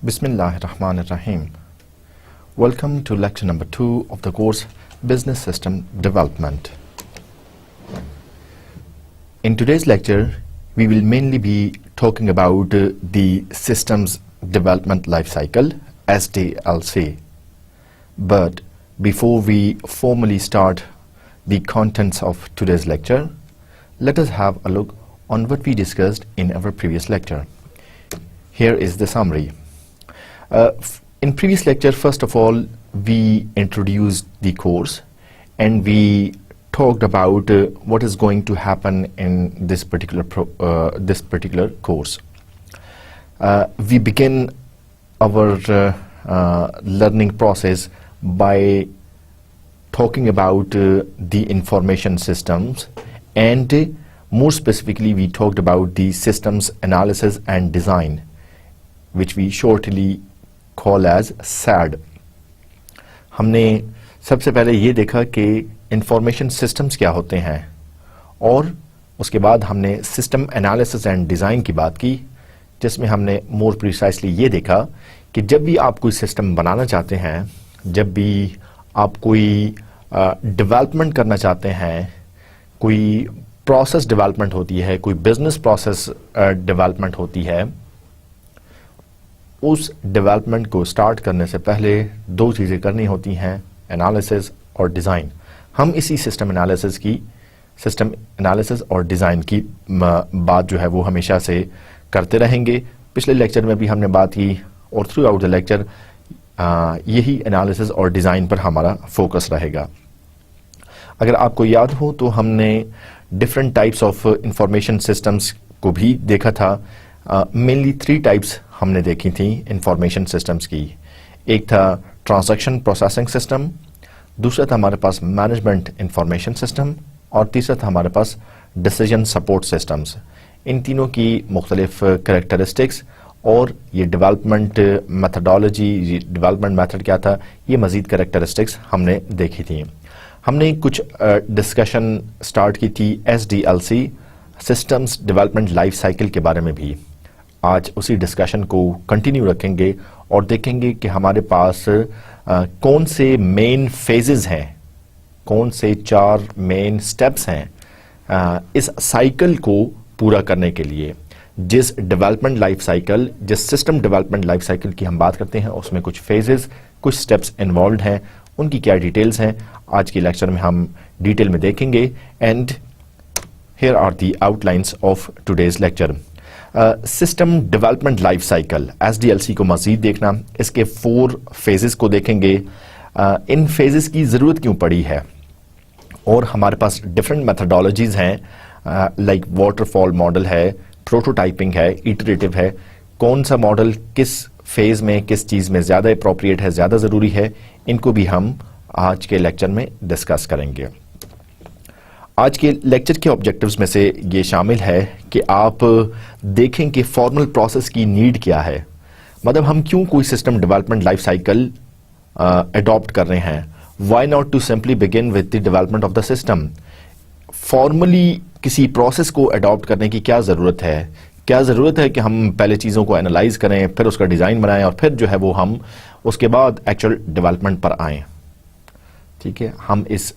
Bismillahirrahmanirrahim. Welcome to lecture number 2 of the course Business System Development. In today's lecture, we will mainly be talking about the Systems Development Lifecycle, SDLC. But before we formally start the contents of today's lecture, let us have a look on what we discussed in our previous lecture. Here is the summary. In previous lecture, first of all, we introduced the course and we talked about what is going to happen in this particular course. We begin our learning process by talking about the information systems, and more specifically we talked about the systems analysis and design, which we shortly call as SAD. हमने सबसे पहले ये देखा कि information systems क्या होते हैं और उसके बाद हमने सिस्टम एनालिसिस एंड डिज़ाइन की बात की, जिसमें हमने मोर प्रिसाइसली ये देखा कि जब भी आप कोई सिस्टम बनाना चाहते हैं, जब भी आप कोई डेवलपमेंट करना चाहते हैं, कोई प्रोसेस डेवलपमेंट होती है, कोई बिजनेस प्रोसेस डेवलपमेंट होती है, उस डेवलपमेंट को स्टार्ट करने से पहले दो चीज़ें करनी होती हैं, एनालिसिस और डिज़ाइन. हम इसी सिस्टम एनालिसिस और डिज़ाइन की बात जो है वो हमेशा से करते रहेंगे. पिछले लेक्चर में भी हमने बात की और थ्रू आउट द लेक्चर यही एनालिसिस और डिज़ाइन पर हमारा फोकस रहेगा. अगर आपको याद हो तो हमने different types of information systems को भी देखा था. मेनली 3 टाइप्स हमने देखी थी इंफॉर्मेशन सिस्टम्स की. एक था ट्रांजैक्शन प्रोसेसिंग सिस्टम, दूसरा था हमारे पास मैनेजमेंट इंफॉर्मेशन सिस्टम और तीसरा था हमारे पास डिसीजन सपोर्ट सिस्टम्स. इन तीनों की मुख्तलिफ कैरेक्टरिस्टिक्स और ये डेवलपमेंट मेथडोलॉजी, डेवलपमेंट मेथड क्या था, ये मज़ीद कैरेक्टरिस्टिक्स हमने देखी थी. हमने कुछ डिस्कशन स्टार्ट की थी SDLC, systems development life cycle के बारे में भी. आज उसी डिस्कशन को कंटिन्यू रखेंगे और देखेंगे कि हमारे पास कौन से मेन फेजेस हैं, कौन से 4 मेन स्टेप्स हैं इस साइकिल को पूरा करने के लिए. जिस डेवलपमेंट लाइफ साइकिल, जिस सिस्टम डेवलपमेंट लाइफ साइकिल की हम बात करते हैं, उसमें कुछ फेजेस, कुछ स्टेप्स इन्वॉल्व हैं. उनकी क्या डिटेल्स हैं आज के लेक्चर में हम डिटेल में देखेंगे. And here are the outlines of today's lecture. System development life cycle SDLC को मज़ीद देखना, इसके 4 फेजेस को देखेंगे. इन फेजेस की ज़रूरत क्यों पड़ी है और हमारे पास डिफरेंट मेथडोलॉजीज़ हैं, लाइक वाटरफॉल मॉडल है, प्रोटोटाइपिंग है, इटरेटिव है. कौन सा मॉडल किस फेज़ में, किस चीज़ में ज़्यादा अप्रोप्रिएट है, ज़्यादा ज़रूरी है, इनको भी हम आज के लेक्चर में डिस्कस करेंगे. आज के लेक्चर के ऑब्जेक्टिव्स में से ये शामिल है कि आप देखें कि फॉर्मल प्रोसेस की नीड क्या है, मतलब हम क्यों कोई system development life cycle adopt कर रहे हैं. Why not to simply begin with the development of the system. Formally किसी प्रोसेस को अडॉप्ट करने की क्या ज़रूरत है, क्या ज़रूरत है कि हम पहले चीज़ों को एनालाइज करें, फिर उसका डिज़ाइन बनाएं और फिर जो है वो हम उसके बाद एक्चुअल डेवलपमेंट पर आएँ. ठीक है, हम इस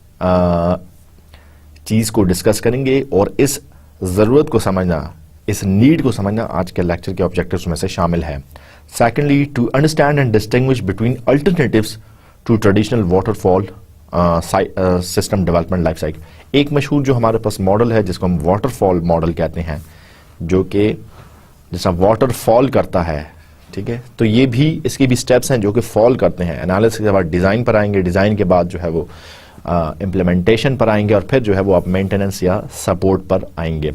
चीज़ को डिस्कस करेंगे और इस ज़रूरत को समझना, इस नीड को समझना आज के लेक्चर के ऑब्जेक्टिव्स में से शामिल है. Secondly, to understand and distinguish between alternatives to traditional waterfall system development life cycle. एक मशहूर जो हमारे पास मॉडल है जिसको हम वाटरफॉल मॉडल कहते हैं, जो कि जैसा वाटरफॉल करता है. ठीक है, तो ये भी, इसके भी स्टेप्स हैं जो कि फॉल करते हैं. एनालिसिस के बाद डिज़ाइन पर आएंगे, डिज़ाइन के बाद जो है वो इम्प्लीमेंटेशन पर आएंगे और फिर जो है वो आप मेंटेनेंस या सपोर्ट पर आएंगे.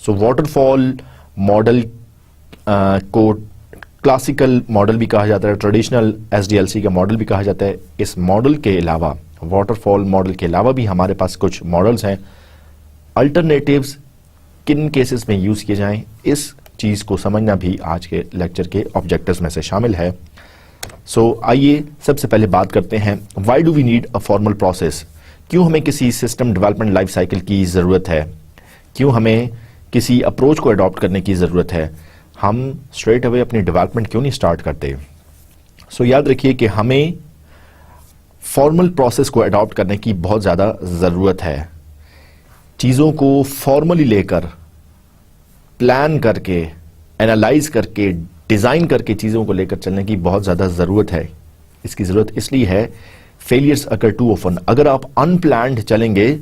सो वाटरफॉल मॉडल को क्लासिकल मॉडल भी कहा जाता है, ट्रेडिशनल SDLC का मॉडल भी कहा जाता है. इस मॉडल के अलावा, वाटरफॉल मॉडल के अलावा भी हमारे पास कुछ मॉडल्स हैं. अल्टरनेटिव्स किन केसेस में यूज़ किए जाएं, इस चीज़ को समझना भी आज के लेक्चर के ऑब्जेक्टिव्स में से शामिल है. आइए सबसे पहले बात करते हैं, why do we need a formal process. क्यों हमें किसी सिस्टम डेवलपमेंट लाइफ साइकिल की ज़रूरत है, क्यों हमें किसी अप्रोच को अडॉप्ट करने की ज़रूरत है. हम स्ट्रेट अवे अपनी डेवलपमेंट क्यों नहीं स्टार्ट करते. सो याद रखिए कि हमें फॉर्मल प्रोसेस को अडॉप्ट करने की बहुत ज़्यादा ज़रूरत है। चीज़ों को फॉर्मली लेकर, प्लान करके, एनालाइज करके, डिज़ाइन करके चीज़ों को लेकर चलने की बहुत ज़्यादा ज़रूरत है। इसकी ज़रूरत इसलिए है, फेलियर्स अकर टू ऑफन। अगर आप अनप्लान्ड चलेंगे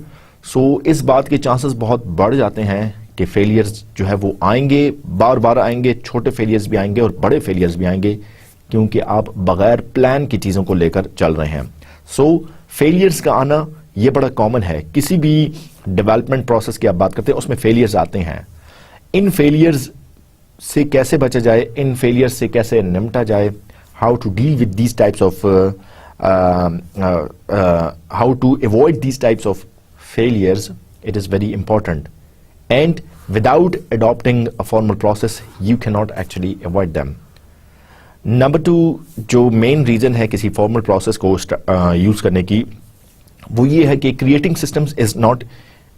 सो इस बात के चांसेस बहुत बढ़ जाते हैं कि फेलियर्स जो है वो आएंगे, बार बार आएंगे, छोटे फेलियर्स भी आएंगे और बड़े फेलियर्स भी आएंगे, क्योंकि आप बगैर प्लान की चीज़ों को लेकर चल रहे हैं। सो फेलियर्स का आना ये बड़ा कॉमन है। किसी भी डेवलपमेंट प्रोसेस की आप बात करते हैं उसमें फेलियर्स आते हैं। इन फेलियर्स से कैसे बचा जाए, इन फेलियर्स से कैसे निपटा जाए, how to deal with these types of how to avoid these types of failures, it is very important, and without adopting a formal process you cannot actually avoid them. Number 2 जो main reason है किसी formal process को use करने की, वो ये है कि creating systems is not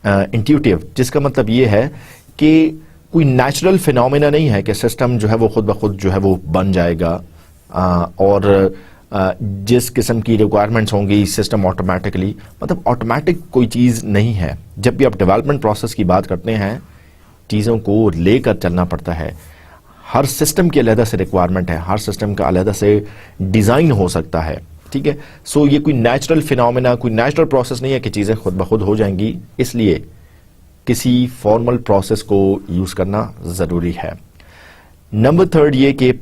intuitive, जिसका मतलब ये है कि कोई नेचुरल फिनोमेना नहीं है कि सिस्टम जो है वो खुद ब खुद जो है वो बन जाएगा और जिस किस्म की रिक्वायरमेंट्स होंगी सिस्टम ऑटोमेटिकली, मतलब ऑटोमेटिक कोई चीज़ नहीं है। जब भी आप डेवलपमेंट प्रोसेस की बात करते हैं चीज़ों को लेकर चलना पड़ता है। हर सिस्टम की अलग से रिक्वायरमेंट है, हर सिस्टम का अलग से डिज़ाइन हो सकता है, ठीक है। सो ये कोई नेचुरल फिनोमेना, कोई नेचुरल प्रोसेस नहीं है कि चीज़ें खुद ब खुद हो जाएंगी, इसलिए किसी फॉर्मल प्रोसेस को यूज़ करना ज़रूरी है। नंबर 3 ये कि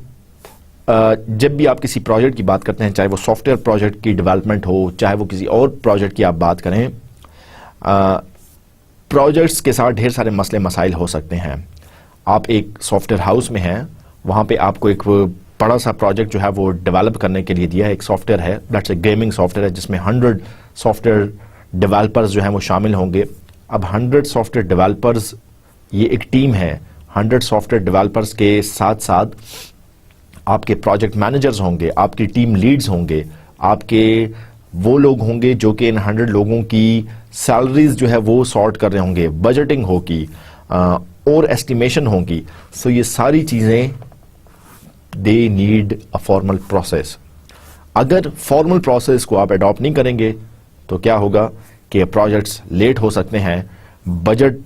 जब भी आप किसी प्रोजेक्ट की बात करते हैं, चाहे वो सॉफ्टवेयर प्रोजेक्ट की डेवलपमेंट हो, चाहे वो किसी और प्रोजेक्ट की आप बात करें, प्रोजेक्ट्स के साथ ढेर सारे मसले मसाइल हो सकते हैं। आप एक सॉफ्टवेयर हाउस में हैं, वहाँ पे आपको एक बड़ा सा प्रोजेक्ट जो है वो डेवलप करने के लिए दिया है। एक सॉफ्टवेयर है, दैट्स ए गेमिंग सॉफ्टवेयर है, जिसमें 100 सॉफ्टवेयर डेवलपर्स जो हैं वो शामिल होंगे। अब 100 सॉफ्टवेयर डेवलपर्स, ये एक टीम है। 100 सॉफ्टवेयर डेवलपर्स के साथ साथ आपके प्रोजेक्ट मैनेजर्स होंगे, आपकी टीम लीड्स होंगे, आपके वो लोग होंगे जो कि इन 100 लोगों की सैलरीज जो है वो सॉर्ट कर रहे होंगे, बजटिंग होगी और एस्टिमेशन होगी। सो ये सारी चीज़ें they need a formal process. अगर फॉर्मल प्रोसेस को आप अडॉप्ट नहीं करेंगे तो क्या होगा कि प्रोजेक्ट्स लेट हो सकते हैं, बजट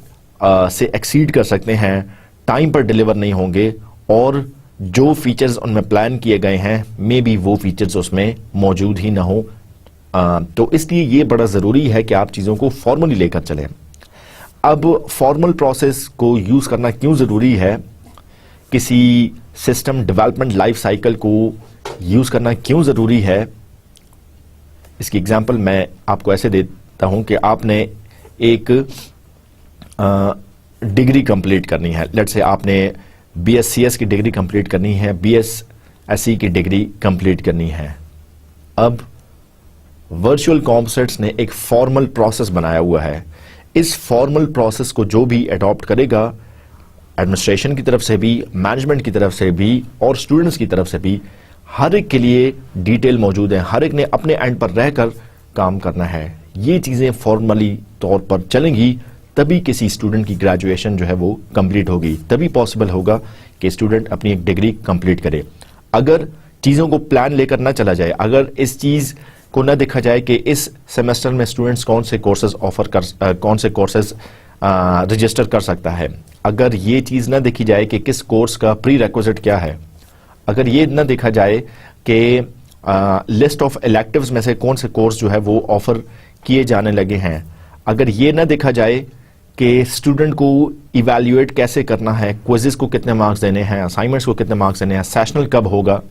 से एक्सीड कर सकते हैं, टाइम पर डिलीवर नहीं होंगे और जो फीचर्स उनमें प्लान किए गए हैं मे बी वो फीचर्स उसमें मौजूद ही ना हो। तो इसलिए ये बड़ा ज़रूरी है कि आप चीज़ों को फॉर्मली लेकर चलें। अब फॉर्मल प्रोसेस को यूज़ करना क्यों ज़रूरी है, किसी सिस्टम डेवलपमेंट लाइफ साइकिल को यूज़ करना क्यों ज़रूरी है, इसकी एग्जांपल मैं आपको ऐसे देता हूं कि आपने एक डिग्री कंप्लीट करनी है। लेट्स से आपने BScs की डिग्री कंप्लीट करनी है, BSsc की डिग्री कंप्लीट करनी है। अब वर्चुअल कॉम्पोजिट्स ने एक फॉर्मल प्रोसेस बनाया हुआ है। इस फॉर्मल प्रोसेस को जो भी अडॉप्ट करेगा, एडमिनिस्ट्रेशन की तरफ से भी, मैनेजमेंट की तरफ से भी और स्टूडेंट्स की तरफ से भी, हर एक के लिए डिटेल मौजूद है। हर एक ने अपने एंड पर रहकर काम करना है। ये चीज़ें फॉर्मली तौर पर चलेंगी तभी किसी स्टूडेंट की ग्रेजुएशन जो है वो कंप्लीट होगी, तभी पॉसिबल होगा कि स्टूडेंट अपनी एक डिग्री कंप्लीट करे। अगर चीज़ों को प्लान लेकर ना चला जाए, अगर इस चीज़ को ना देखा जाए कि इस सेमेस्टर में स्टूडेंट्स कौन से कोर्सेज कौन से कोर्सेज रजिस्टर कर सकता है, अगर ये चीज़ ना देखी जाए कि किस कोर्स का प्री रिक्विजिट क्या है, अगर ये ना देखा जाए कि लिस्ट ऑफ इलेक्टिव्स में से कौन से कोर्स जो है वो ऑफर किए जाने लगे हैं, अगर ये ना देखा जाए कि स्टूडेंट को इवैल्यूएट कैसे करना है, क्विज़ेस को कितने मार्क्स देने हैं, असाइनमेंट्स को कितने मार्क्स देने हैं, सेशनल कब होगा,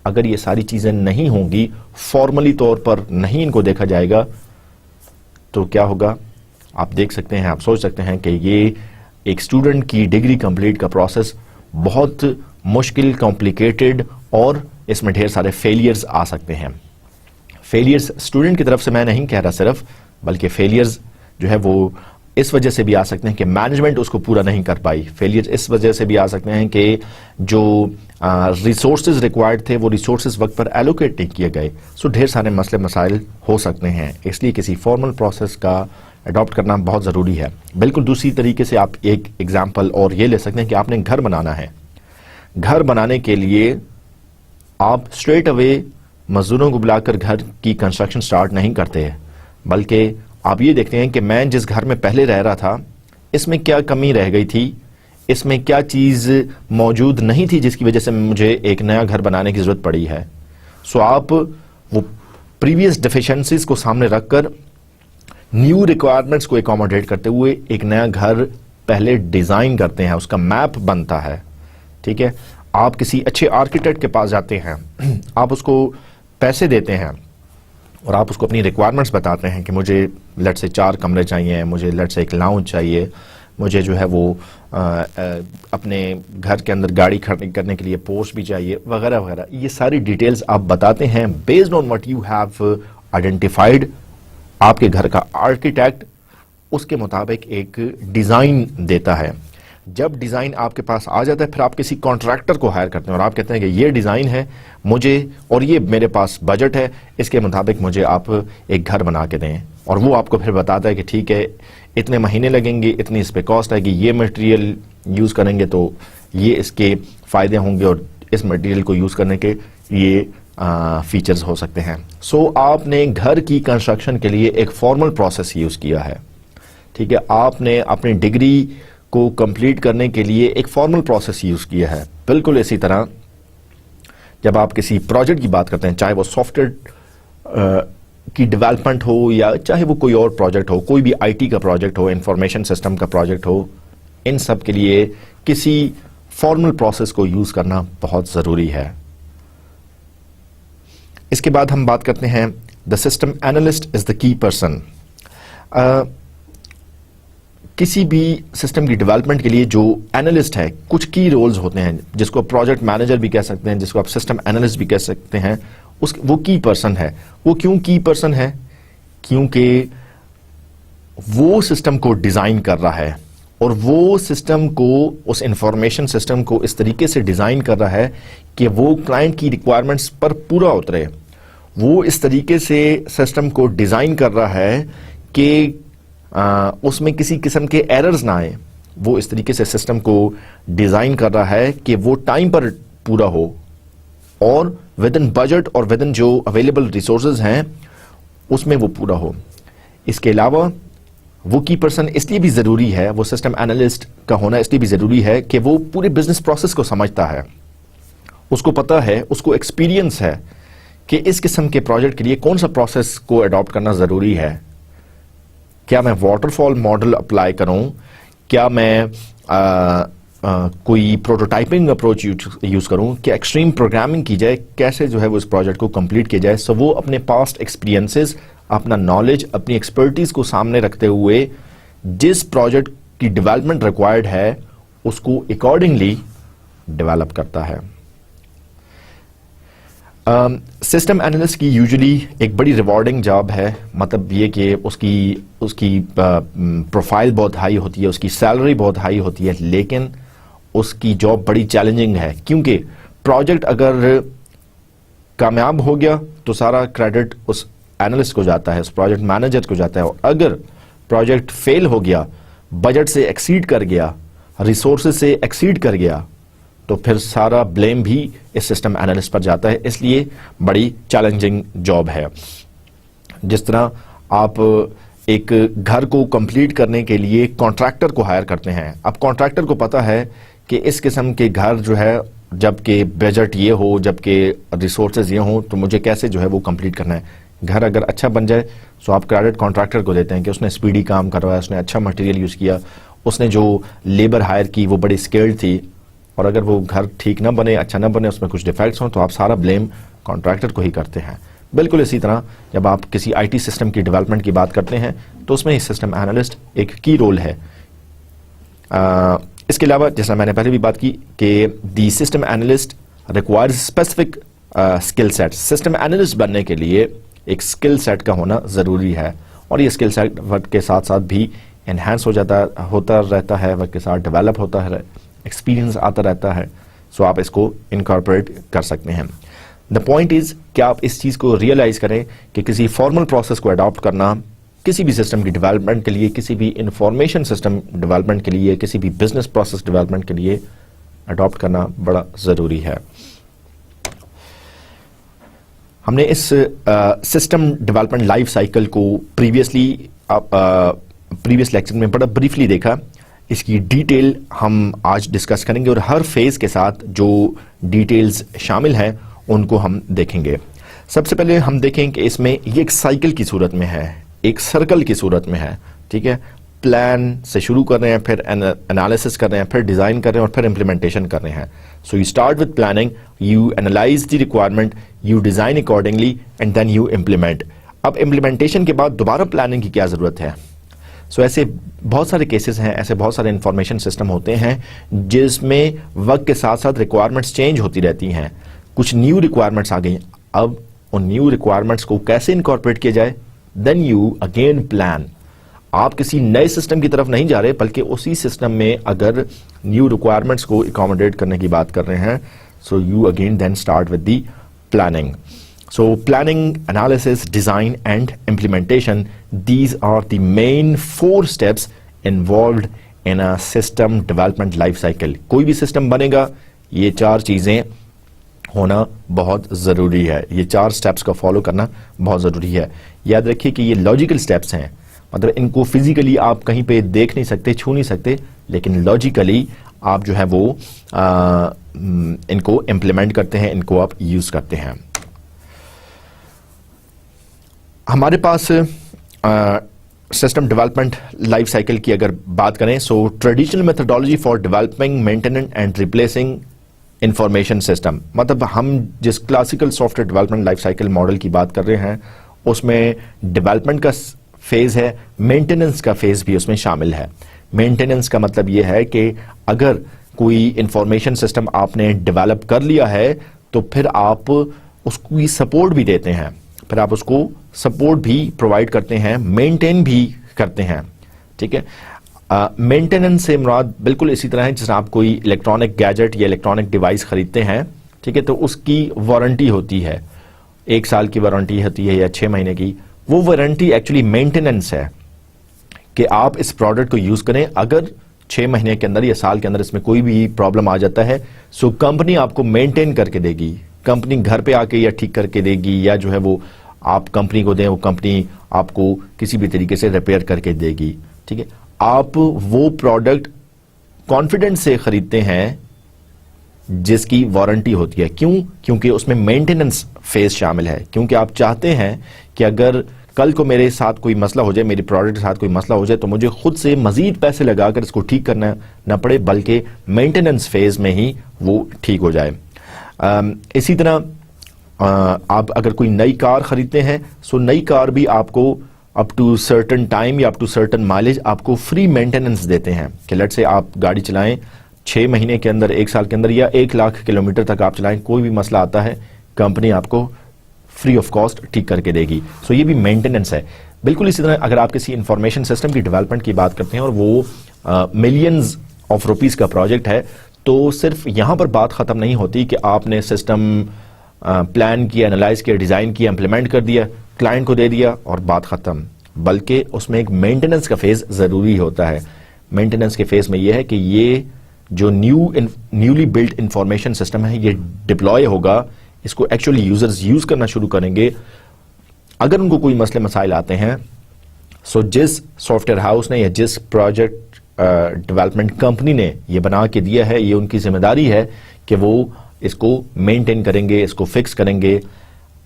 अगर ये सारी चीज़ें नहीं होंगी, फॉर्मली तौर पर नहीं इनको देखा जाएगा, तो क्या होगा आप देख सकते हैं, आप सोच सकते हैं कि ये एक स्टूडेंट की डिग्री कंप्लीट का प्रोसेस बहुत मुश्किल, कॉम्प्लिकेटेड और इसमें ढेर सारे फेलियर्स आ सकते हैं। फेलियर्स स्टूडेंट की तरफ से मैं नहीं कह रहा सिर्फ, बल्कि फेलियर्स जो है वो इस वजह से भी आ सकते हैं कि मैनेजमेंट उसको पूरा नहीं कर पाई। फेलियर इस वजह से भी आ सकते हैं कि जो रिसोर्सेज रिक्वायर्ड थे वो रिसोर्सेज वक्त पर एलोकेट नहीं किए गए। सो ढेर सारे मसले मसाइल हो सकते हैं, इसलिए किसी फॉर्मल प्रोसेस का अडॉप्ट करना बहुत ज़रूरी है। बिल्कुल दूसरी तरीके से आप एक एग्जाम्पल और ये ले सकते हैं कि आपने घर बनाना है। घर बनाने के लिए आप स्ट्रेट अवे मजदूरों को बुलाकर घर की कंस्ट्रक्शन स्टार्ट नहीं करते, बल्कि आप ये देखते हैं कि मैं जिस घर में पहले रह रहा था इसमें क्या कमी रह गई थी, इसमें क्या चीज़ मौजूद नहीं थी जिसकी वजह से मुझे एक नया घर बनाने की ज़रूरत पड़ी है। सो आप वो प्रीवियस डेफिशिएंसीज को सामने रखकर न्यू रिक्वायरमेंट्स को एकोमोडेट करते हुए एक नया घर पहले डिज़ाइन करते हैं, उसका मैप बनता है। ठीक है, आप किसी अच्छे आर्किटेक्ट के पास जाते हैं, आप उसको पैसे देते हैं और आप उसको अपनी रिक्वायरमेंट्स बताते हैं कि मुझे लेट से 4 कमरे चाहिए, मुझे लेट से एक लाउंज चाहिए, मुझे जो है वो अपने घर के अंदर गाड़ी खड़ी करने के लिए पोर्च भी चाहिए, वगैरह वगैरह। ये सारी डिटेल्स आप बताते हैं based on what you have identified. आपके घर का आर्किटेक्ट उसके मुताबिक एक डिज़ाइन देता है। जब डिज़ाइन आपके पास आ जाता है फिर आप किसी कॉन्ट्रैक्टर को हायर करते हैं और आप कहते हैं कि ये डिज़ाइन है मुझे और ये मेरे पास बजट है, इसके मुताबिक मुझे आप एक घर बना के दें। और वो आपको फिर बताता है कि ठीक है इतने महीने लगेंगे, इतनी इस पर कॉस्ट आएगी, ये मटेरियल यूज़ करेंगे तो ये इसके फ़ायदे होंगे और इस मटेरियल को यूज़ करने के ये फीचर्स हो सकते हैं। सो आपने घर की कंस्ट्रक्शन के लिए एक फॉर्मल प्रोसेस यूज़ किया है। ठीक है, आपने अपनी डिग्री को कंप्लीट करने के लिए एक फॉर्मल प्रोसेस यूज़ किया है। बिल्कुल इसी तरह जब आप किसी प्रोजेक्ट की बात करते हैं, चाहे वो सॉफ्टवेयर की डेवलपमेंट हो या चाहे वो कोई और प्रोजेक्ट हो, कोई भी आईटी का प्रोजेक्ट हो, इंफॉर्मेशन सिस्टम का प्रोजेक्ट हो, इन सब के लिए किसी फॉर्मल प्रोसेस को यूज़ करना बहुत ज़रूरी है। इसके बाद हम बात करते हैं the system analyst is the key person. किसी भी सिस्टम की डेवलपमेंट के लिए जो एनालिस्ट है, कुछ की रोल्स होते हैं, जिसको प्रोजेक्ट मैनेजर भी कह सकते हैं, जिसको आप सिस्टम एनालिस्ट भी कह सकते हैं, वो की पर्सन है। वो क्यों की पर्सन है? क्योंकि वो सिस्टम को डिज़ाइन कर रहा है और वो सिस्टम को, उस इंफॉर्मेशन सिस्टम को इस तरीके से डिज़ाइन कर रहा है कि वो क्लाइंट की रिक्वायरमेंट्स पर पूरा उतरे। वो इस तरीके से सिस्टम को डिज़ाइन कर रहा है कि उसमें किसी किस्म के एरर्स ना आए। वो इस तरीके से सिस्टम को डिज़ाइन कर रहा है कि वो टाइम पर पूरा हो और विद इन बजट और विद इन जो अवेलेबल रिसोर्सेज हैं उसमें वो पूरा हो। इसके अलावा वो की पर्सन इसलिए भी ज़रूरी है, वो सिस्टम एनालिस्ट का होना इसलिए भी ज़रूरी है कि वो पूरे बिजनेस प्रोसेस को समझता है, उसको पता है, उसको एक्सपीरियंस है कि इस किस्म के प्रोजेक्ट के लिए कौन सा प्रोसेस को अडॉप्ट करना ज़रूरी है। क्या मैं वाटरफॉल मॉडल अप्लाई करूं, क्या मैं कोई प्रोटोटाइपिंग अप्रोच यूज़ करूं, क्या एक्सट्रीम प्रोग्रामिंग की जाए, कैसे जो है वो इस प्रोजेक्ट को कंप्लीट किया जाए। सो वो अपने पास्ट एक्सपीरियंसेस, अपना नॉलेज, अपनी एक्सपर्टीज़ को सामने रखते हुए जिस प्रोजेक्ट की डेवलपमेंट रिक्वायर्ड है उसको अकॉर्डिंगली डेवलप करता है। सिस्टम एनालिस्ट की यूजुअली एक बड़ी रिवॉर्डिंग जॉब है, मतलब ये कि उसकी प्रोफाइल बहुत हाई होती है, उसकी सैलरी बहुत हाई होती है, लेकिन उसकी जॉब बड़ी चैलेंजिंग है क्योंकि प्रोजेक्ट अगर कामयाब हो गया तो सारा क्रेडिट उस एनालिस्ट को जाता है, उस प्रोजेक्ट मैनेजर को जाता है, और अगर प्रोजेक्ट फेल हो गया, बजट से एक्सीड कर गया, रिसोर्सेज से एक्सीड कर गया, तो फिर सारा ब्लेम भी इस सिस्टम एनालिस्ट पर जाता है। इसलिए बड़ी चैलेंजिंग जॉब है। जिस तरह आप एक घर को कंप्लीट करने के लिए कॉन्ट्रैक्टर को हायर करते हैं, अब कॉन्ट्रैक्टर को पता है कि इस किस्म के घर जो है, जबकि बजट ये हो, जबकि रिसोर्सेज ये हो, तो मुझे कैसे जो है वो कंप्लीट करना है। घर अगर अच्छा बन जाए तो आप क्रेडिट कॉन्ट्रैक्टर को देते हैं कि उसने स्पीडी काम करवाया, उसने अच्छा मटेरियल यूज़ किया, उसने जो लेबर हायर की वो बड़ी स्किल्ड थी। और अगर वो घर ठीक ना बने, अच्छा ना बने, उसमें कुछ डिफेक्ट्स हों, तो आप सारा ब्लेम कॉन्ट्रैक्टर को ही करते हैं। बिल्कुल इसी तरह जब आप किसी आईटी सिस्टम की डेवलपमेंट की बात करते हैं तो उसमें सिस्टम एनालिस्ट एक की रोल है। इसके अलावा जैसा मैंने पहले भी बात की कि the system analyst requires specific skill set. System analyst बनने के लिए एक स्किल सेट का होना ज़रूरी है और ये स्किल सेट वक्त के साथ साथ भी एनहांस होता रहता है, वक्त के साथ डेवलप होता है, एक्सपीरियंस आता रहता है। सो आप इसको इनकॉर्पोरेट कर सकते हैं। द पॉइंट इज़ कि आप इस चीज़ को रियलाइज़ करें कि किसी फॉर्मल प्रोसेस को अडॉप्ट करना किसी भी सिस्टम की डेवलपमेंट के लिए, किसी भी इंफॉर्मेशन सिस्टम डेवलपमेंट के लिए, किसी भी बिजनेस प्रोसेस डेवलपमेंट के लिए अडॉप्ट करना बड़ा ज़रूरी है। हमने इस सिस्टम डेवलपमेंट लाइफ साइकिल को प्रीवियस लेक्चर में बड़ा ब्रीफली देखा। इसकी डिटेल हम आज डिस्कस करेंगे और हर फेज के साथ जो डिटेल्स शामिल हैं उनको हम देखेंगे। सबसे पहले हम देखें कि इसमें ये एक साइकिल की सूरत में है, एक सर्कल की सूरत में है, ठीक है। प्लान से शुरू कर रहे हैं, फिर एनालिसिस कर रहे हैं, फिर डिजाइन कर रहे हैं और फिर इंप्लीमेंटेशन कर रहे हैं। So you start with planning, you analyze the requirement, you design accordingly and then you implement. अब इम्प्लीमेंटेशन के बाद दोबारा प्लानिंग की क्या जरूरत है? सो ऐसे बहुत सारे केसेस हैं, ऐसे बहुत सारे इंफॉर्मेशन सिस्टम होते हैं जिसमें वक्त के साथ साथ रिक्वायरमेंट्स चेंज होती रहती हैं। कुछ न्यू रिक्वायरमेंट्स आ गई, अब उन न्यू रिक्वायरमेंट्स को कैसे इनकॉर्पोरेट किया जाए? Then you again plan. आप किसी नए सिस्टम की तरफ नहीं जा रहे, बल्कि उसी सिस्टम में अगर न्यू रिक्वायरमेंट्स को अकोमोडेट करने की बात कर रहे हैं, so you again then start with the planning. So planning, analysis, design and implementation, these are the main 4 steps involved in a system development life cycle. कोई भी सिस्टम बनेगा, ये 4 चीजें होना बहुत जरूरी है, ये 4 स्टेप्स को फॉलो करना बहुत जरूरी है। याद रखिए कि ये लॉजिकल स्टेप्स हैं, मतलब इनको फिजिकली आप कहीं पे देख नहीं सकते, छू नहीं सकते, लेकिन लॉजिकली आप जो है वो इनको इम्प्लीमेंट करते हैं, इनको आप यूज करते हैं। हमारे पास सिस्टम डेवलपमेंट लाइफ साइकिल की अगर बात करें, सो traditional methodology for developing, maintenance and replacing information system, मतलब हम जिस classical software development life cycle model की बात कर रहे हैं उसमें डेवलपमेंट का फेज है, मेंटेनेंस का फेज भी उसमें शामिल है। मेंटेनेंस का मतलब यह है कि अगर कोई इंफॉर्मेशन सिस्टम आपने डेवलप कर लिया है तो फिर आप उसकी सपोर्ट भी देते हैं, फिर आप उसको सपोर्ट भी प्रोवाइड करते हैं, मेंटेन भी करते हैं, ठीक है। मेंटेनेंस से मुराद बिल्कुल इसी तरह है जैसे आप कोई इलेक्ट्रॉनिक गैजेट या इलेक्ट्रॉनिक डिवाइस खरीदते हैं, ठीक है, तो उसकी वारंटी होती है, 1 साल की वारंटी होती है या 6 महीने की। वो वारंटी एक्चुअली मेंटेनेंस है कि आप इस प्रोडक्ट को यूज करें, अगर 6 महीने के अंदर या साल के अंदर इसमें कोई भी प्रॉब्लम आ जाता है, सो कंपनी आपको मेंटेन करके देगी, कंपनी घर पे आके या ठीक करके देगी, या जो है वो आप कंपनी को दें, वो कंपनी आपको किसी भी तरीके से रिपेयर करके देगी, ठीक है। आप वो प्रोडक्ट कॉन्फिडेंस से खरीदते हैं जिसकी वारंटी होती है। क्यों? क्योंकि उसमें मेंटेनेंस फेज शामिल है, क्योंकि आप चाहते हैं कि अगर कल को मेरे साथ कोई मसला हो जाए, मेरी प्रोडक्ट के साथ कोई मसला हो जाए, तो मुझे खुद से मजीद पैसे लगाकर इसको ठीक करना ना पड़े, बल्कि मेंटेनेंस फेज में ही वो ठीक हो जाए। इसी तरह आप अगर कोई नई कार खरीदते हैं, सो नई कार भी आपको अप टू सर्टन टाइम या अप टू सर्टन माइलेज आपको फ्री मेंटेनेंस देते हैं कि लेट से आप गाड़ी चलाएं 6 महीने के अंदर, 1 साल के अंदर या 1 लाख किलोमीटर तक आप चलाएं, कोई भी मसला आता है कंपनी आपको फ्री ऑफ कॉस्ट ठीक करके देगी। सो ये भी मेंटेनेंस है। बिल्कुल इसी तरह अगर आप किसी इंफॉर्मेशन सिस्टम की डेवलपमेंट की बात करते हैं और वो मिलियंस ऑफ रुपीस का प्रोजेक्ट है, तो सिर्फ यहां पर बात खत्म नहीं होती कि आपने सिस्टम प्लान किया, एनालाइज किया, डिजाइन किया, इंप्लीमेंट कर दिया, क्लाइंट को दे दिया और बात खत्म, बल्कि उसमें एक मेंटेनेंस का फेज जरूरी होता है। मेंटेनेंस के फेज में यह है कि ये जो न्यूली बिल्ट इंफॉर्मेशन सिस्टम है ये डिप्लॉय होगा, इसको एक्चुअली यूजर्स यूज करना शुरू करेंगे। अगर उनको कोई मसले मसाइल आते हैं, सो जिस सॉफ्टवेयर हाउस ने या जिस प्रोजेक्ट डेवलपमेंट कंपनी ने ये बना के दिया है, ये उनकी जिम्मेदारी है कि वो इसको मेंटेन करेंगे, इसको फिक्स करेंगे।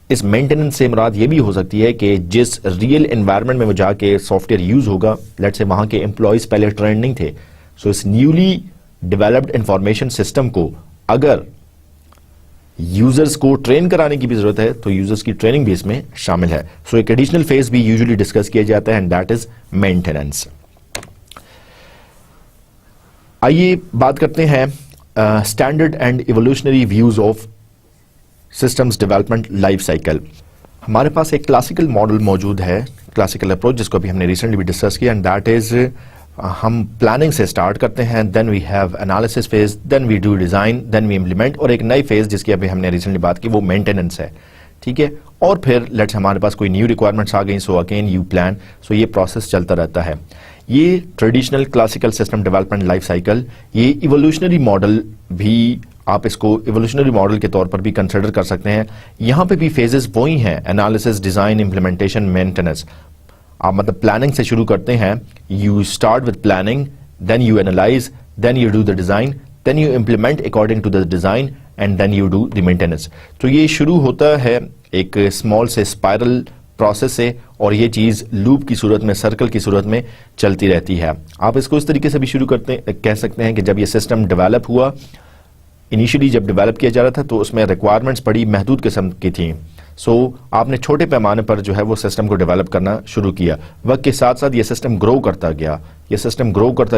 इस मेंटेनेंस से मुराद ये भी हो सकती है कि जिस रियल एनवायरनमेंट में वो जाके सॉफ्टवेयर यूज होगा, लेट से वहां के एम्प्लॉयज पहले ट्रेंड नहीं थे, सो इस न्यूली डेवलप्ड इंफॉर्मेशन सिस्टम को अगर यूजर्स को ट्रेन कराने की भी जरूरत है तो यूजर्स की ट्रेनिंग भी इसमें शामिल है। सो एक एडिशनल फेज भी यूजुअली डिस्कस किया जाता है एंड दैट इज मेंटेनेंस। आइए बात करते हैं standard and evolutionary views of systems development life cycle. हमारे पास एक क्लासिकल मॉडल मौजूद है, क्लासिकल अप्रोच, जिसको अभी हमने रिसेंटली भी डिस्कस किया, एंड दैट इज हम प्लानिंग से स्टार्ट करते हैं, then we have analysis phase, then we do design, then we implement, और एक नई फेज जिसकी अभी हमने रिसेंटली बात की वो मेंटेनेंस है, ठीक है। और फिर लेट्स हमारे पास कोई न्यू रिक्वायरमेंट्स आ गई, सो अगेन यू प्लान, सो ये प्रोसेस चलता रहता है। ये traditional classical system development life cycle, ये इवोल्यूशनरी मॉडल भी आप इसको इवोल्यूशनरी मॉडल के तौर पर भी कंसिडर कर सकते हैं। यहां पे भी फेजेस वही हैं, एनालिसिस, डिजाइन, इंप्लीमेंटेशन, मेंटेनेंस। आप मतलब प्लानिंग से शुरू करते हैं, you start with planning, then you analyze, then you do the design, then you implement according to the design and then you do the maintenance. तो ये शुरू होता है एक स्मॉल से स्पाइरल प्रोसेस से, और ये चीज लूप की सूरत में, सर्कल की सूरत में चलती रहती है। आप इसको इस तरीके से भी शुरू कह सकते हैं कि जब ये सिस्टम डेवलप हुआ, इनिशियली जब डेवलप किया जा रहा था तो उसमें रिक्वायरमेंट्स बड़ी महदूद किस्म की थी। सो आपने छोटे पैमाने पर जो है वो सिस्टम को डेवलप करना शुरू किया। वक्त के साथ साथ ये सिस्टम ग्रो करता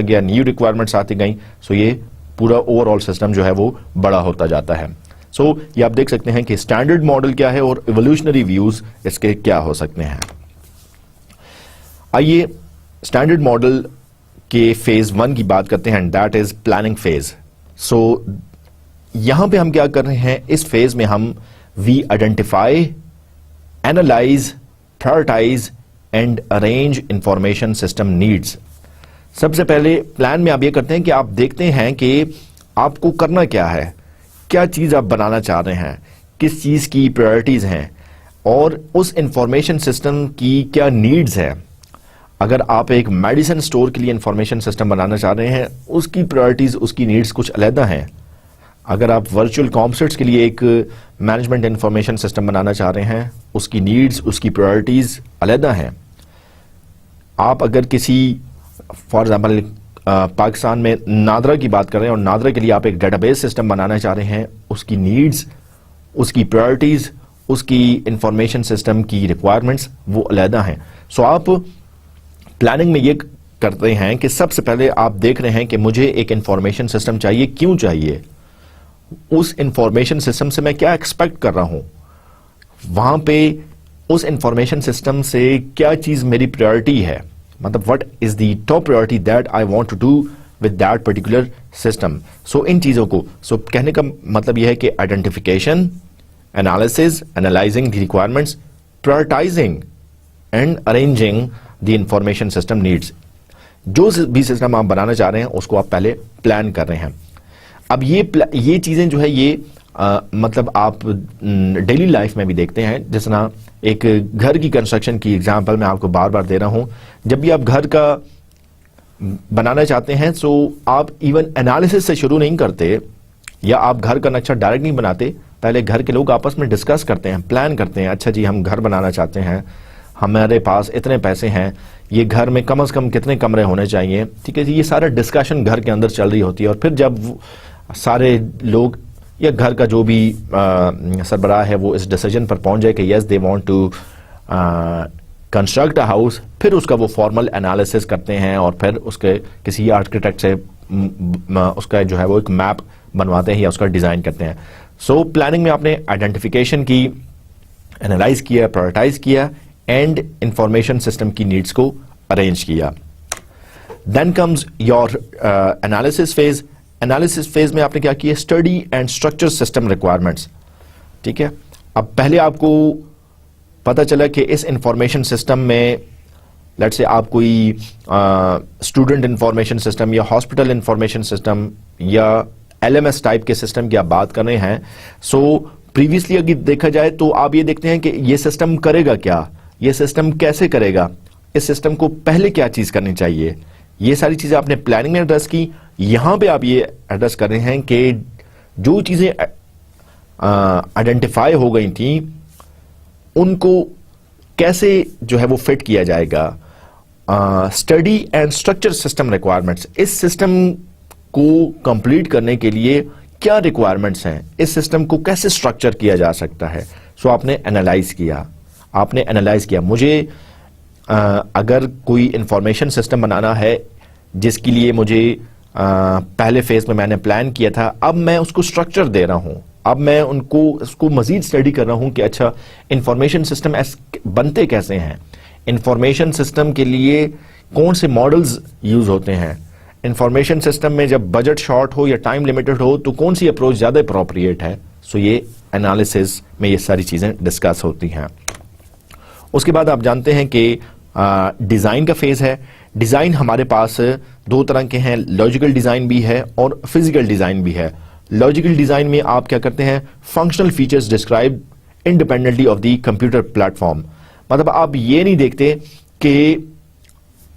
गया, न्यू रिक्वायरमेंट्स आती गई। सो ये पूरा ओवरऑल सिस्टम जो है वो बड़ा होता जाता है। सो ये आप देख सकते हैं कि स्टैंडर्ड मॉडल क्या है और इवोल्यूशनरी व्यूज इसके क्या हो सकते हैं। आइए स्टैंडर्ड मॉडल के फेज 1 की बात करते हैं, दैट इज प्लानिंग फेज। सो यहां पे हम क्या कर रहे हैं, इस फेज में हम we identify, analyze, prioritize and arrange information system needs. सबसे पहले प्लान में आप ये करते हैं कि आप देखते हैं कि आपको करना क्या है, क्या चीज आप बनाना चाह रहे हैं, किस चीज की प्रायोरिटीज हैं और उस इंफॉर्मेशन सिस्टम की क्या नीड्स है। अगर आप एक मेडिसिन स्टोर के लिए इंफॉर्मेशन सिस्टम बनाना चाह रहे हैं, उसकी प्रायोरिटीज, उसकी नीड्स कुछ अलग हैं। अगर आप वर्चुअल कॉन्सर्ट्स के लिए एक मैनेजमेंट इंफॉर्मेशन सिस्टम बनाना चाह रहे हैं, उसकी नीड्स, उसकी प्रायोरिटीज अलग हैं। आप अगर किसी फॉर एग्जाम्पल पाकिस्तान में नादरा की बात कर रहे हैं और नादरा के लिए आप एक डेटाबेस सिस्टम बनाना चाह रहे हैं, उसकी नीड्स, उसकी प्रायोरिटीज, उसकी इंफॉर्मेशन सिस्टम की रिक्वायरमेंट्स वो अलग हैं। सो आप प्लानिंग में ये करते हैं कि सबसे पहले आप देख रहे हैं कि मुझे एक इंफॉर्मेशन सिस्टम चाहिए, क्यों चाहिए, उस इंफॉर्मेशन सिस्टम से मैं क्या एक्सपेक्ट कर रहा हूं, वहां पे उस इंफॉर्मेशन सिस्टम से क्या चीज मेरी प्रायोरिटी है, मतलब what is the top priority that I want to do with that particular system. So इन चीजों को, कहने का मतलब यह है कि identification, analysis, analysing the requirements, prioritising and arranging the information system needs. जो भी सिस्टम आप बनाना चाह रहे हैं उसको आप पहले प्लान कर रहे हैं। अब ये चीजें जो है ये मतलब आप डेली लाइफ में भी देखते हैं। जिस तरह एक घर की कंस्ट्रक्शन की एग्जांपल मैं आपको बार बार दे रहा हूं, जब भी आप घर का बनाना चाहते हैं तो आप इवन एनालिसिस से शुरू नहीं करते, या आप घर का नक्शा डायरेक्ट नहीं बनाते, पहले घर के लोग आपस में डिस्कस करते हैं, प्लान करते हैं। अच्छा जी, हम घर बनाना चाहते हैं, हमारे पास इतने पैसे हैं, ये घर में कम से कम कितने कमरे होने चाहिए, ठीक है जी। ये सारा डिस्कशन घर के अंदर चल रही होती है, और फिर जब सारे लोग या घर का जो भी सरबराह है वो इस डिसीजन पर पहुंच जाए कि yes they want to construct a house, फिर उसका वो फॉर्मल एनालिसिस करते हैं और फिर उसके किसी आर्किटेक्ट से उसका जो है वो एक मैप बनवाते हैं या उसका डिजाइन करते हैं। सो प्लानिंग में आपने आइडेंटिफिकेशन की, एनालाइज किया, प्रायोरिटाइज किया एंड इंफॉर्मेशन सिस्टम की नीड्स को अरेंज किया। Then comes your analysis phase. Analysis phase में आपने क्या किया, study and structure system requirements, ठीक है। अब पहले आपको पता चला कि इस इंफॉर्मेशन सिस्टम में लेट्स से आप कोई स्टूडेंट इंफॉर्मेशन सिस्टम या हॉस्पिटल इंफॉर्मेशन सिस्टम या LMS टाइप के सिस्टम की आप बात कर रहे हैं। सो प्रीवियसली अगर देखा जाए तो आप ये देखते हैं कि ये सिस्टम करेगा क्या, ये सिस्टम कैसे करेगा, इस सिस्टम को पहले क्या चीज करनी चाहिए, ये सारी चीजें आपने प्लानिंग में एड्रेस की। यहां पे आप ये एड्रेस कर रहे हैं कि जो चीजें आइडेंटिफाई हो गई थी उनको कैसे जो है वो फिट किया जाएगा। Study and structure system requirements, इस सिस्टम को कंप्लीट करने के लिए क्या रिक्वायरमेंट्स हैं, इस सिस्टम को कैसे स्ट्रक्चर किया जा सकता है। सो आपने एनालाइज किया, मुझे अगर कोई इंफॉर्मेशन सिस्टम बनाना है जिसके लिए मुझे पहले फेज में मैंने प्लान किया था, अब मैं उसको स्ट्रक्चर दे रहा हूं, अब मैं उसको मजीद स्टडी कर रहा हूं कि अच्छा इंफॉर्मेशन सिस्टम बनते कैसे हैं, इंफॉर्मेशन सिस्टम के लिए कौन से मॉडल्स यूज होते हैं, इंफॉर्मेशन सिस्टम में जब बजट शॉर्ट हो या टाइम लिमिटेड हो तो कौन सी अप्रोच ज्यादा अप्रोप्रिएट है। सो ये एनालिसिस में ये सारी चीजें डिस्कस होती हैं। उसके बाद आप जानते हैं कि डिजाइन का फेज है। डिजाइन हमारे पास दो तरह के हैं, लॉजिकल डिजाइन भी है और फिजिकल डिजाइन भी है। लॉजिकल डिजाइन में आप क्या करते हैं, functional features describe independently of the computer platform. मतलब आप ये नहीं देखते कि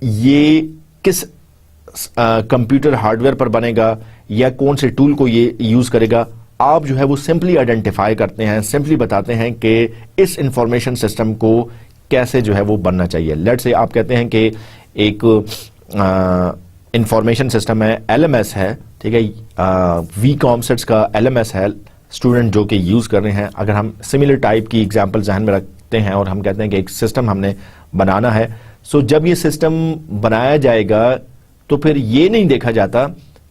ये किस कंप्यूटर हार्डवेयर पर बनेगा या कौन से टूल को ये यूज करेगा। आप जो है वो सिंपली आइडेंटिफाई करते हैं, सिंपली बताते हैं कि इस इंफॉर्मेशन सिस्टम को कैसे जो है वो बनना चाहिए। लेट्स से आप कहते हैं कि एक इंफॉर्मेशन सिस्टम है, एलएमएस है, ठीक है, वीकॉम सेट्स का एलएमएस है, स्टूडेंट जो कि यूज कर रहे हैं। अगर हम सिमिलर टाइप की एग्जांपल जहन में रखते हैं और हम कहते हैं कि एक सिस्टम हमने बनाना है, सो जब ये सिस्टम बनाया जाएगा तो फिर ये नहीं देखा जाता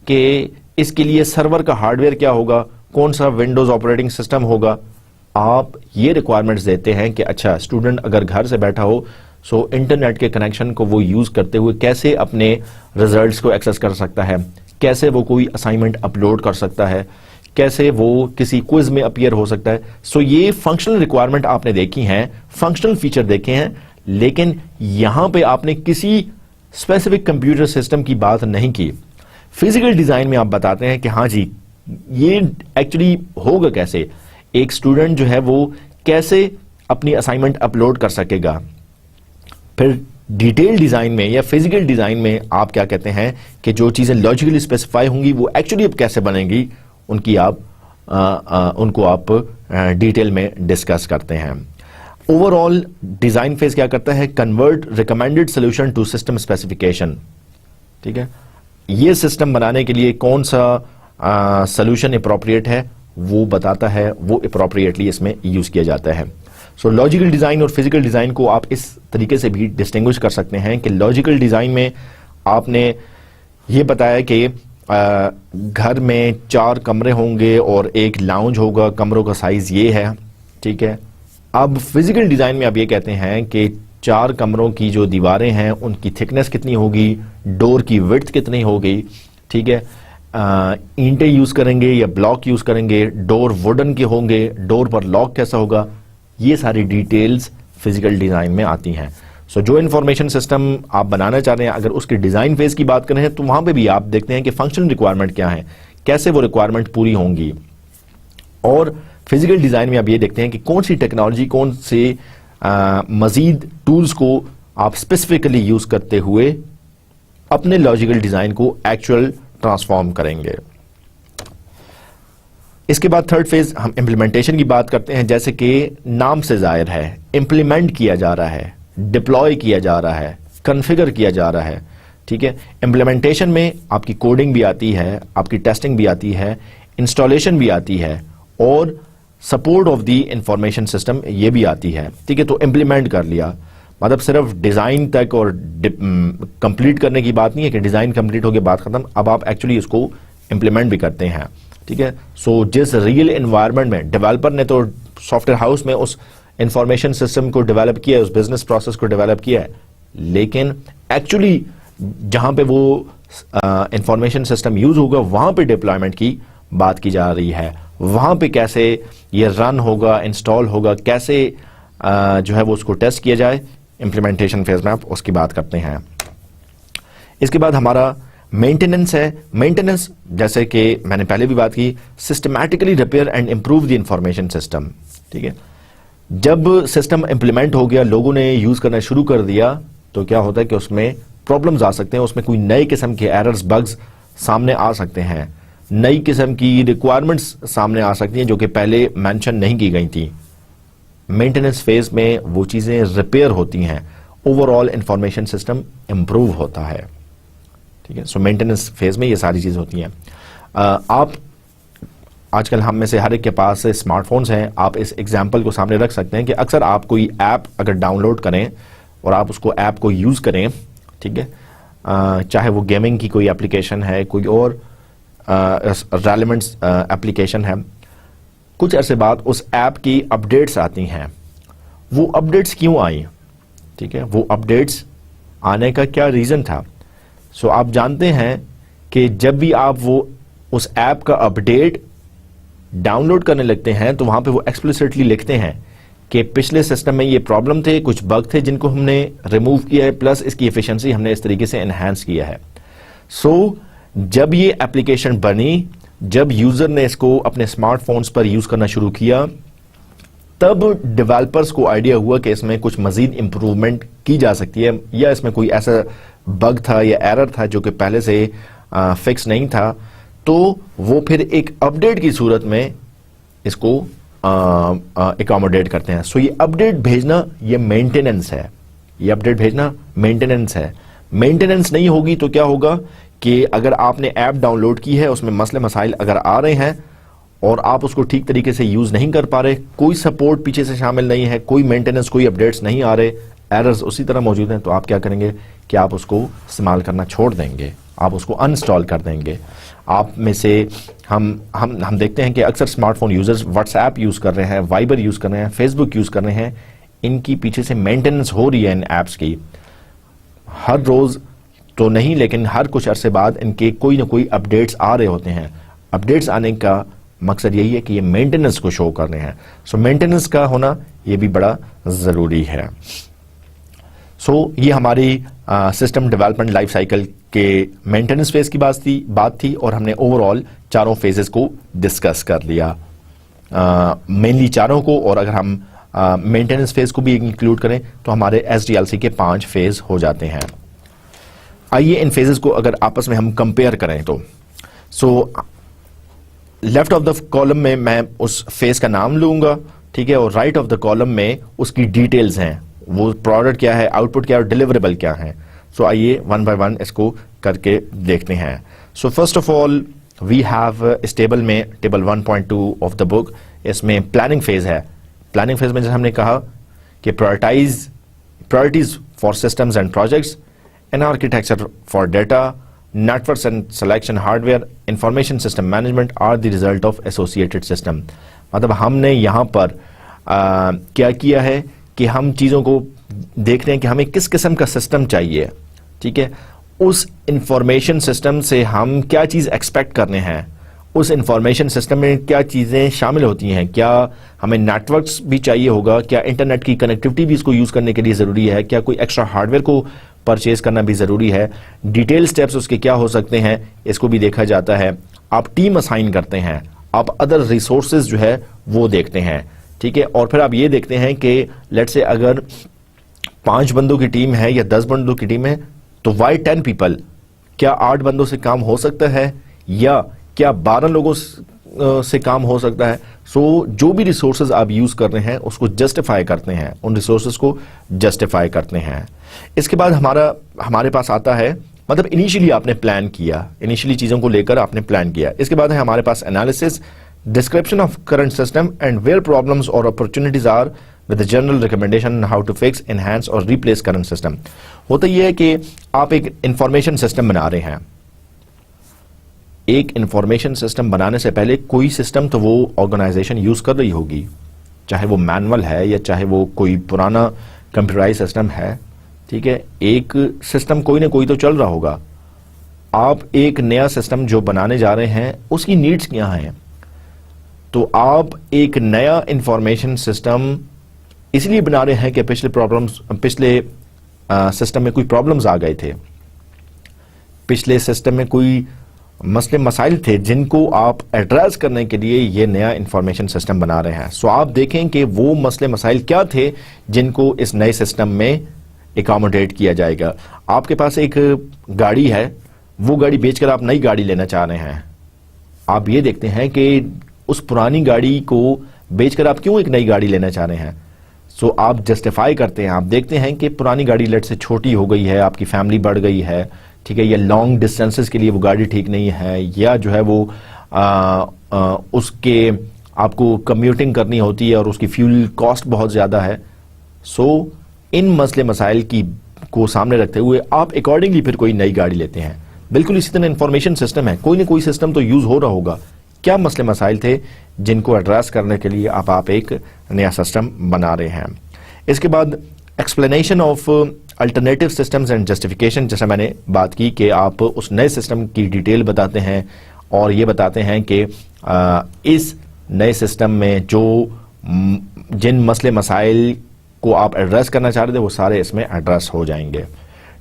कि इसके लिए सर्वर का हार्डवेयर क्या होगा, कौन सा विंडोज ऑपरेटिंग सिस्टम होगा। आप ये रिक्वायरमेंट्स देते हैं कि अच्छा स्टूडेंट अगर घर से बैठा हो सो इंटरनेट के कनेक्शन को वो यूज करते हुए कैसे अपने रिजल्ट्स को एक्सेस कर सकता है, कैसे वो कोई असाइनमेंट अपलोड कर सकता है, कैसे वो किसी क्विज में अपीयर हो सकता है। सो ये फंक्शनल रिक्वायरमेंट आपने देखी हैं, फंक्शनल फीचर देखे हैं, लेकिन यहां पे आपने किसी स्पेसिफिक कंप्यूटर सिस्टम की बात नहीं की। फिजिकल डिजाइन में आप बताते हैं कि हाँ जी ये एक्चुअली होगा कैसे, एक स्टूडेंट जो है वो कैसे अपनी असाइनमेंट अपलोड कर सकेगा। फिर डिटेल डिजाइन में या फिजिकल डिजाइन में आप क्या कहते हैं कि जो चीजें लॉजिकली स्पेसिफाई होंगी वो एक्चुअली अब कैसे बनेंगी, उनकी आप उनको आप डिटेल में डिस्कस करते हैं। ओवरऑल डिजाइन फेज क्या करता है, convert recommended solution to system specification. ठीक है, ये सिस्टम बनाने के लिए कौन सा सोल्यूशन अप्रोप्रिएट है वो बताता है, वो अप्रोप्रिएटली इसमें यूज किया जाता है। सो लॉजिकल डिजाइन और फिजिकल डिजाइन को आप इस तरीके से भी डिस्टिंग्विश कर सकते हैं कि लॉजिकल डिजाइन में आपने ये बताया कि घर में 4 कमरे होंगे और एक लाउंज होगा, कमरों का साइज ये है, ठीक है। अब फिजिकल डिजाइन में आप ये कहते हैं कि 4 कमरों की जो दीवारें हैं उनकी थिकनेस कितनी होगी, डोर की विड्थ कितनी होगी, ठीक है, ईंटें यूज करेंगे या ब्लॉक यूज करेंगे, डोर वुडन के होंगे, डोर पर लॉक कैसा होगा, ये सारी डिटेल्स फिजिकल डिजाइन में आती हैं। सो जो इंफॉर्मेशन सिस्टम आप बनाना चाह रहे हैं, अगर उसके डिजाइन फेज की बात करें तो वहां पे भी आप देखते हैं कि फंक्शनल रिक्वायरमेंट क्या है, कैसे वो रिक्वायरमेंट पूरी होंगी। और फिजिकल डिजाइन में आप ये देखते हैं कि कौन सी टेक्नोलॉजी, कौन से मजीद टूल्स को आप स्पेसिफिकली यूज करते हुए अपने लॉजिकल डिजाइन को एक्चुअल ट्रांसफॉर्म करेंगे। इसके बाद थर्ड फेज हम इंप्लीमेंटेशन की बात करते हैं। जैसे कि नाम से जाहिर है, इंप्लीमेंट किया जा रहा है, डिप्लॉय किया जा रहा है, कॉन्फ़िगर किया जा रहा है, ठीक है। इंप्लीमेंटेशन में आपकी कोडिंग भी आती है, आपकी टेस्टिंग भी आती है, इंस्टॉलेशन भी आती है और support of the information system ये भी आती है, ठीक है। तो इंप्लीमेंट कर लिया मतलब सिर्फ डिजाइन तक और कंप्लीट करने की बात नहीं है कि डिजाइन कंप्लीट हो गया बात खत्म, अब आप एक्चुअली इसको इंप्लीमेंट भी करते हैं, ठीक है। सो जिस रियल एनवायरनमेंट में डेवलपर ने तो सॉफ्टवेयर हाउस में उस इंफॉर्मेशन सिस्टम को डेवलप किया है, उस बिजनेस प्रोसेस को डेवलप किया है, लेकिन एक्चुअली जहां पे वो इंफॉर्मेशन सिस्टम यूज होगा वहां पे डिप्लॉयमेंट की बात की जा रही है, वहां पे कैसे ये रन होगा, इंस्टॉल होगा, कैसे जो है वो उसको टेस्ट किया जाए, इंप्लीमेंटेशन फेज में आप उसकी बात करते हैं। इसके बाद हमारा मेंटेनेंस है। मेंटेनेंस जैसे कि मैंने पहले भी बात की, systematically repair and improve the information system, ठीक है। जब सिस्टम इंप्लीमेंट हो गया, लोगों ने यूज करना शुरू कर दिया, तो क्या होता है कि उसमें प्रॉब्लम्स आ सकते हैं, उसमें कोई नए किस्म के एरर्स, बग्स सामने आ सकते हैं, नई किस्म की रिक्वायरमेंट्स सामने आ सकती हैं जो कि पहले मेंशन नहीं की गई थी। मेंटेनेंस फेज में वो चीजें रिपेयर होती हैं, ओवरऑल इंफॉर्मेशन सिस्टम इंप्रूव होता है, ठीक है। सो मेंटेनेंस फेज में ये सारी चीजें होती हैं। आप आजकल हम में से हर एक के पास स्मार्टफोन्स हैं, आप इस एग्जाम्पल को सामने रख सकते हैं कि अक्सर आप कोई ऐप अगर डाउनलोड करें और आप उसको ऐप को यूज करें, ठीक है, चाहे वो गेमिंग की कोई एप्लीकेशन है, कोई और रेलेवेंट एप्लीकेशन है, कुछ अरसे बाद उस ऐप की अपडेट्स आती हैं। वो अपडेट्स क्यों आई, ठीक है, वो अपडेट्स आने का क्या रीजन था। सो आप जानते हैं कि जब भी आप वो उस ऐप का अपडेट डाउनलोड करने लगते हैं तो वहां पे वो एक्सप्लिसिटली लिखते हैं कि पिछले सिस्टम में ये प्रॉब्लम थे, कुछ बग थे जिनको हमने रिमूव किया है, प्लस इसकी एफिशिएंसी हमने इस तरीके से एनहांस किया है। सो जब ये एप्लीकेशन बनी, जब यूजर ने इसको अपने स्मार्टफोन्स पर यूज करना शुरू किया तब डेवलपर्स को आइडिया हुआ कि इसमें कुछ मजीद इंप्रूवमेंट की जा सकती है, या इसमें कोई ऐसा बग था या एरर था जो कि पहले से फिक्स नहीं था, तो वो फिर एक अपडेट की सूरत में इसको एकोमोडेट करते हैं। सो ये अपडेट भेजना ये मेंटेनेंस है, ये अपडेट भेजना मेंटेनेंस है। मेंटेनेंस नहीं होगी तो क्या होगा कि अगर आपने ऐप डाउनलोड की है, उसमें मसले मसाइल अगर आ रहे हैं और आप उसको ठीक तरीके से यूज नहीं कर पा रहे, कोई सपोर्ट पीछे से शामिल नहीं है, कोई मेंटेनेंस, कोई अपडेट्स नहीं आ रहे, एरर्स उसी तरह मौजूद हैं, तो आप क्या करेंगे कि आप उसको इस्तेमाल करना छोड़ देंगे, आप उसको अनइंस्टॉल कर देंगे। आप में से हम देखते हैं कि अक्सर स्मार्टफोन यूजर्स व्हाट्सएप यूज कर रहे हैं, वाइबर यूज कर रहे हैं, फेसबुक यूज कर रहे हैं, इनकी पीछे से मेंटेनेंस हो रही है इन एप्स की। हर रोज तो नहीं, लेकिन हर कुछ अरसे बाद इनके कोई ना कोई अपडेट्स आ रहे होते हैं। अपडेट्स आने का मकसद यही है कि ये मेंटेनेंस को शो कर रहे हैं। सो मेंटेनेंस का होना ये भी बड़ा जरूरी है। सो ये हमारी सिस्टम डेवलपमेंट लाइफ साइकिल के मेंटेनेंस फेज की बात थी और हमने ओवरऑल चारों फेजेस को डिस्कस कर लिया, मेनली चारों को, और अगर हम मेंटेनेंस फेज को भी इंक्लूड करें तो हमारे SDLC के 5 फेज हो जाते हैं। आइए इन फेजेस को अगर आपस में हम कंपेयर करें तो लेफ्ट ऑफ द कॉलम में मैं उस फेज का नाम लूंगा, ठीक है, और राइट ऑफ द कॉलम में उसकी डिटेल्स हैं, वो प्रोडक्ट क्या है, आउटपुट क्या है और डिलीवरेबल क्या है। सो आइए वन बाय वन इसको करके देखते हैं। So first of all we have इस टेबल में टेबल 1.2 ऑफ द बुक, इसमें प्लानिंग फेज है। प्लानिंग फेज में जैसे हमने कहा कि priorities for systems and projects, an architecture for data, networks and selection hardware, information system management are the result of associated system। मतलब हमने यहाँ पर क्या किया है कि हम चीज़ों को देख रहे हैं कि हमें किस किस्म का सिस्टम चाहिए, ठीक है, उस इंफॉर्मेशन सिस्टम से हम क्या चीज़ एक्सपेक्ट करने हैं, उस इंफॉर्मेशन सिस्टम में क्या चीज़ें शामिल होती हैं, क्या हमें नेटवर्क्स भी चाहिए होगा, क्या इंटरनेट की कनेक्टिविटी भी इसको यूज़ करने के लिए ज़रूरी है, क्या कोई एक्स्ट्रा हार्डवेयर को परचेज करना भी ज़रूरी है, डिटेल स्टेप्स उसके क्या हो सकते हैं, इसको भी देखा जाता है। आप टीम असाइन करते हैं, आप अदर रिसोर्सेज जो है वो देखते हैं, ठीक है, और फिर आप ये देखते हैं कि लेट्स से अगर 5 बंदों की टीम है या 10 बंदों की टीम है तो वाई 10 पीपल, क्या 8 बंदों से काम हो सकता है या क्या 12 लोगों से काम हो सकता है। सो जो भी रिसोर्सेज आप यूज कर रहे हैं उसको जस्टिफाई करते हैं, उन रिसोर्सेज को जस्टिफाई करते हैं। इसके बाद हमारे पास आता है, मतलब इनिशियली आपने प्लान किया, इनिशियली चीजों को लेकर आपने प्लान किया। इसके बाद है हमारे पास analysis, description of current system and where problems और opportunities are with the general recommendation how to fix, enhance और रिप्लेस करंट सिस्टम। होता यह है कि आप एक इंफॉर्मेशन सिस्टम बना रहे हैं। एक इंफॉर्मेशन सिस्टम बनाने से पहले कोई सिस्टम तो वो ऑर्गेनाइजेशन यूज कर रही होगी, चाहे वो मैनुअल है या चाहे वो कोई पुराना कंप्यूटराइज सिस्टम है, ठीक है, एक सिस्टम कोई ना कोई तो चल रहा होगा। आप एक नया सिस्टम जो बनाने जा रहे हैं उसकी नीड्स क्या हैं, तो आप एक नया इंफॉर्मेशन सिस्टम इसलिए बना रहे हैं कि पिछले सिस्टम में कोई प्रॉब्लम्स आ गए थे, पिछले सिस्टम में कोई मसले मसाइल थे जिनको आप एड्रेस करने के लिए ये नया इंफॉर्मेशन सिस्टम बना रहे हैं। सो आप देखें कि वो मसले मसाइल क्या थे जिनको इस नए सिस्टम में एकोमोडेट किया जाएगा। आपके पास एक गाड़ी है, वो गाड़ी बेचकर आप नई गाड़ी लेना चाह रहे हैं, आप ये देखते हैं कि उस पुरानी गाड़ी को बेचकर आप क्यों एक नई गाड़ी लेना चाह रहे हैं। सो आप जस्टिफाई करते हैं, आप देखते हैं कि पुरानी गाड़ी लेट से छोटी हो गई है, आपकी फैमिली बढ़ गई है, ठीक है, या लॉन्ग डिस्टेंसेस के लिए वो गाड़ी ठीक नहीं है, या जो है वो उसके आपको कम्यूटिंग करनी होती है और उसकी फ्यूल कॉस्ट बहुत ज़्यादा है। सो इन मसले मसाइल को सामने रखते हुए आप अकॉर्डिंगली फिर कोई नई गाड़ी लेते हैं। बिल्कुल इसी तरह इंफॉर्मेशन सिस्टम है, कोई ना कोई सिस्टम तो यूज़ हो रहा होगा, क्या मसले मसाइल थे जिनको एड्रेस करने के लिए आप एक नया सिस्टम बना रहे हैं। इसके बाद explanation of alternative systems and justification, जैसे मैंने बात की कि आप उस नए सिस्टम की डिटेल बताते हैं और ये बताते हैं कि इस नए सिस्टम में जिन मसले मसाइल को आप एड्रेस करना चाह रहे थे वो सारे इसमें एड्रेस हो जाएंगे।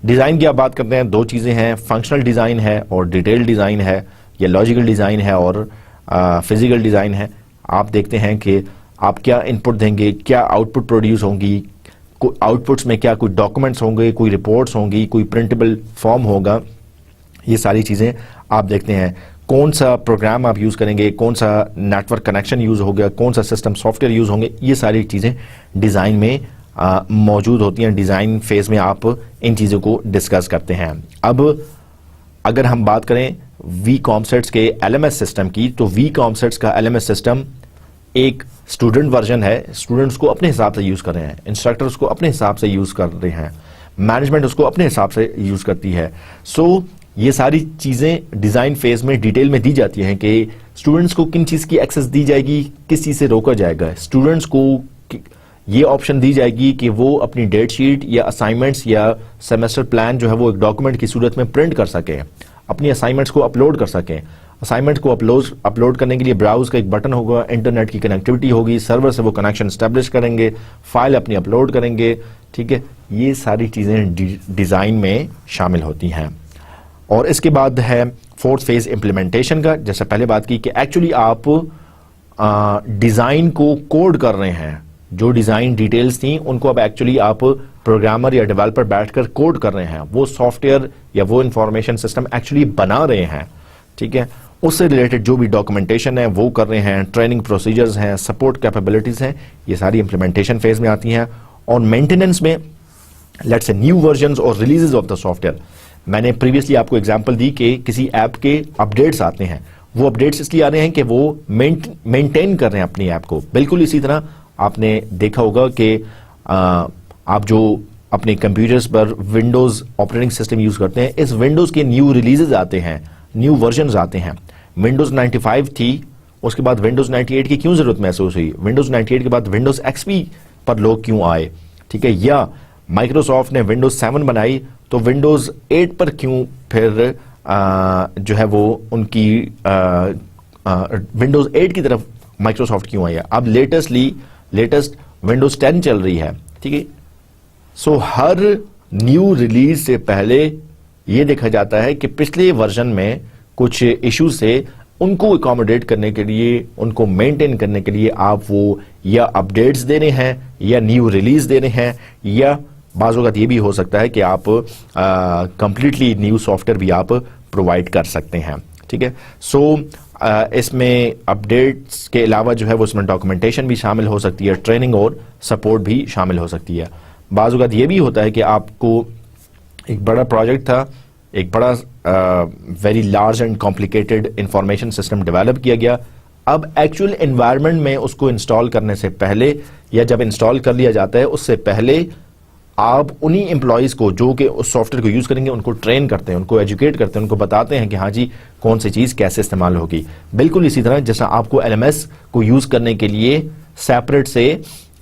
डिज़ाइन की आप बात करते हैं, 2 चीज़ें हैं, फंक्शनल डिज़ाइन है और डिटेल डिज़ाइन है, या लॉजिकल डिज़ाइन है और फिजिकल डिज़ाइन है, आप देखते हैं कि आप क्या इनपुट देंगे, क्या आउटपुट प्रोड्यूस होंगी, आउटपुट्स में क्या कोई डॉक्यूमेंट्स होंगे, कोई रिपोर्ट्स होंगी, कोई प्रिंटेबल फॉर्म होगा, ये सारी चीज़ें आप देखते हैं। कौन सा प्रोग्राम आप यूज़ करेंगे, कौन सा नेटवर्क कनेक्शन यूज़ होगा, कौन सा सिस्टम सॉफ्टवेयर यूज़ होंगे, ये सारी चीज़ें डिज़ाइन में मौजूद होती हैं। डिज़ाइन फेज़ में आप इन चीज़ों को डिस्कस करते हैं। अब अगर हम बात करें वी कॉमसेट्स के LMS सिस्टम की, तो वी कॉमसेट्स का LMS सिस्टम एक स्टूडेंट वर्जन है। स्टूडेंट्स को अपने हिसाब से यूज़ कर रहे हैं, इंस्ट्रक्टर्स को अपने हिसाब से यूज़ कर रहे हैं, मैनेजमेंट उसको अपने हिसाब से यूज़ करती है। सो ये सारी चीज़ें डिज़ाइन फेज़ में डिटेल में दी जाती हैं कि स्टूडेंट्स को किन चीज़ की एक्सेस दी जाएगी, किस चीज़ से रोका जाएगा। स्टूडेंट्स को ये ऑप्शन दी जाएगी कि वो अपनी डेट शीट या असाइनमेंट्स या सेमेस्टर प्लान जो है वो एक डॉक्यूमेंट की सूरत में प्रिंट कर सकें, अपनी असाइनमेंट्स को अपलोड कर सकें। असाइनमेंट को अपलोड करने के लिए ब्राउज का एक बटन होगा, इंटरनेट की कनेक्टिविटी होगी, सर्वर से वो कनेक्शन स्टैब्लिश करेंगे, फाइल अपनी अपलोड करेंगे। ठीक है, ये सारी चीज़ें डिज़ाइन में शामिल होती हैं। और इसके बाद है फोर्थ फेज इम्प्लीमेंटेशन का। जैसे पहले बात की कि एक्चुअली आप डिज़ाइन को कोड कर रहे हैं, जो डिज़ाइन डिटेल्स थी उनको अब एक्चुअली आप प्रोग्रामर या डेवलपर बैठकर कोड कर रहे हैं, वो सॉफ्टवेयर या वो इंफॉर्मेशन सिस्टम एक्चुअली बना रहे हैं। ठीक है, उससे रिलेटेड जो भी डॉक्यूमेंटेशन है वो कर रहे हैं, ट्रेनिंग प्रोसीजर्स हैं, सपोर्ट कैपेबिलिटीज़ हैं, ये सारी इम्प्लीमेंटेशन फेज में आती हैं। और मेंटेनेंस में लेट्स से न्यू वर्जन्स और रिलीजेस ऑफ द सॉफ्टवेयर। मैंने प्रीवियसली आपको एग्जांपल दी कि किसी ऐप के अपडेट्स आते हैं, वो अपडेट्स इसलिए आ रहे हैं कि वो मेंटेन कर रहे हैं अपनी ऐप को। बिल्कुल इसी तरह आपने देखा होगा कि आप जो अपने कंप्यूटर्स पर विंडोज ऑपरेटिंग सिस्टम यूज करते हैं, इस विंडोज के न्यू रिलीजेस आते हैं, न्यू वर्जन्स आते हैं। विंडोज 95 थी, उसके बाद विंडोज 98 की क्यों जरूरत महसूस हुई, विंडोज 98 के बाद विंडोज XP पर लोग क्यों आए। ठीक है, या माइक्रोसॉफ्ट ने विंडोज 7 बनाई तो विंडोज 8 पर क्यों फिर जो है वो उनकी विंडोज 8 की तरफ माइक्रोसॉफ्ट क्यों आई है। अब लेटेस्ट विंडोज 10 चल रही है। ठीक है, सो हर न्यू रिलीज से पहले यह देखा जाता है कि पिछले वर्जन में कुछ इश्यूज से उनको अकोमोडेट करने के लिए, उनको मेंटेन करने के लिए आप वो या अपडेट्स दे रहे हैं या न्यू रिलीज दे रहे हैं, या बाज़ वक़्त ये भी हो सकता है कि आप कंप्लीटली न्यू सॉफ्टवेयर भी आप प्रोवाइड कर सकते हैं। ठीक है, सो इसमें अपडेट्स के अलावा जो है वो इसमें डॉक्यूमेंटेशन भी शामिल हो सकती है, ट्रेनिंग और सपोर्ट भी शामिल हो सकती है। बाज़ वक़्त ये भी होता है कि आपको एक बड़ा प्रोजेक्ट था, एक बड़ा very large and complicated information system develop किया गया। अब एक्चुअल एनवायरनमेंट में उसको इंस्टॉल करने से पहले या जब इंस्टॉल कर लिया जाता है उससे पहले आप उन्हीं एम्प्लॉयज़ को जो कि उस सॉफ्टवेयर को यूज़ करेंगे उनको ट्रेन करते हैं, उनको एजुकेट करते हैं, उनको बताते हैं कि हाँ जी कौन सी चीज़ कैसे इस्तेमाल होगी। बिल्कुल इसी तरह जैसा आपको LMS को यूज़ करने के लिए सेपरेट से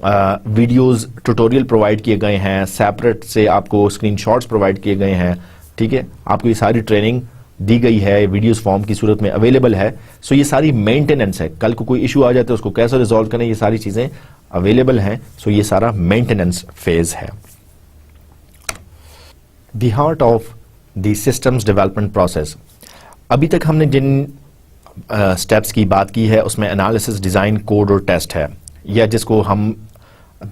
वीडियोस ट्यूटोरियल प्रोवाइड किए गए हैं, सेपरेट से आपको स्क्रीनशॉट्स प्रोवाइड किए गए हैं। ठीक है, आपको ये सारी ट्रेनिंग दी गई है, वीडियोस फॉर्म की सूरत में अवेलेबल है। सो ये सारी मेंटेनेंस है, कल को कोई इशू आ जाता है उसको कैसे रिजॉल्व करें, ये सारी चीज़ें अवेलेबल हैं। सो ये सारा मेंटेनेंस फेज है। The heart of the systems development process. अभी तक हमने जिन स्टेप्स की बात की है उसमें एनालिसिस, डिज़ाइन, कोड और टेस्ट है, या जिसको हम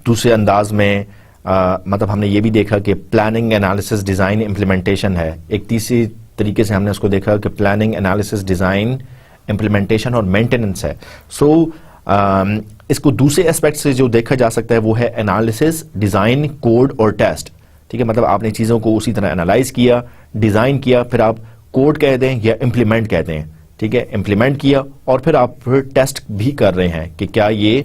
दूसरे अंदाज में मतलब हमने ये भी देखा कि प्लानिंग, एनालिसिस, डिज़ाइन, इम्प्लीमेंटेशन है। एक तीसरी तरीके से हमने उसको देखा कि प्लानिंग, एनालिसिस, डिज़ाइन, इम्प्लीमेंटेशन और मेंटेनेंस है। सो इसको दूसरे एस्पेक्ट से जो देखा जा सकता है वो है एनालिसिस, डिज़ाइन, कोड और टेस्ट। ठीक है, मतलब आपने चीज़ों को उसी तरह एनालाइज किया, डिज़ाइन किया, फिर आप कोड कह दें या इम्प्लीमेंट कहते हैं। ठीक है, इम्प्लीमेंट किया और फिर आप फिर टेस्ट भी कर रहे हैं कि क्या ये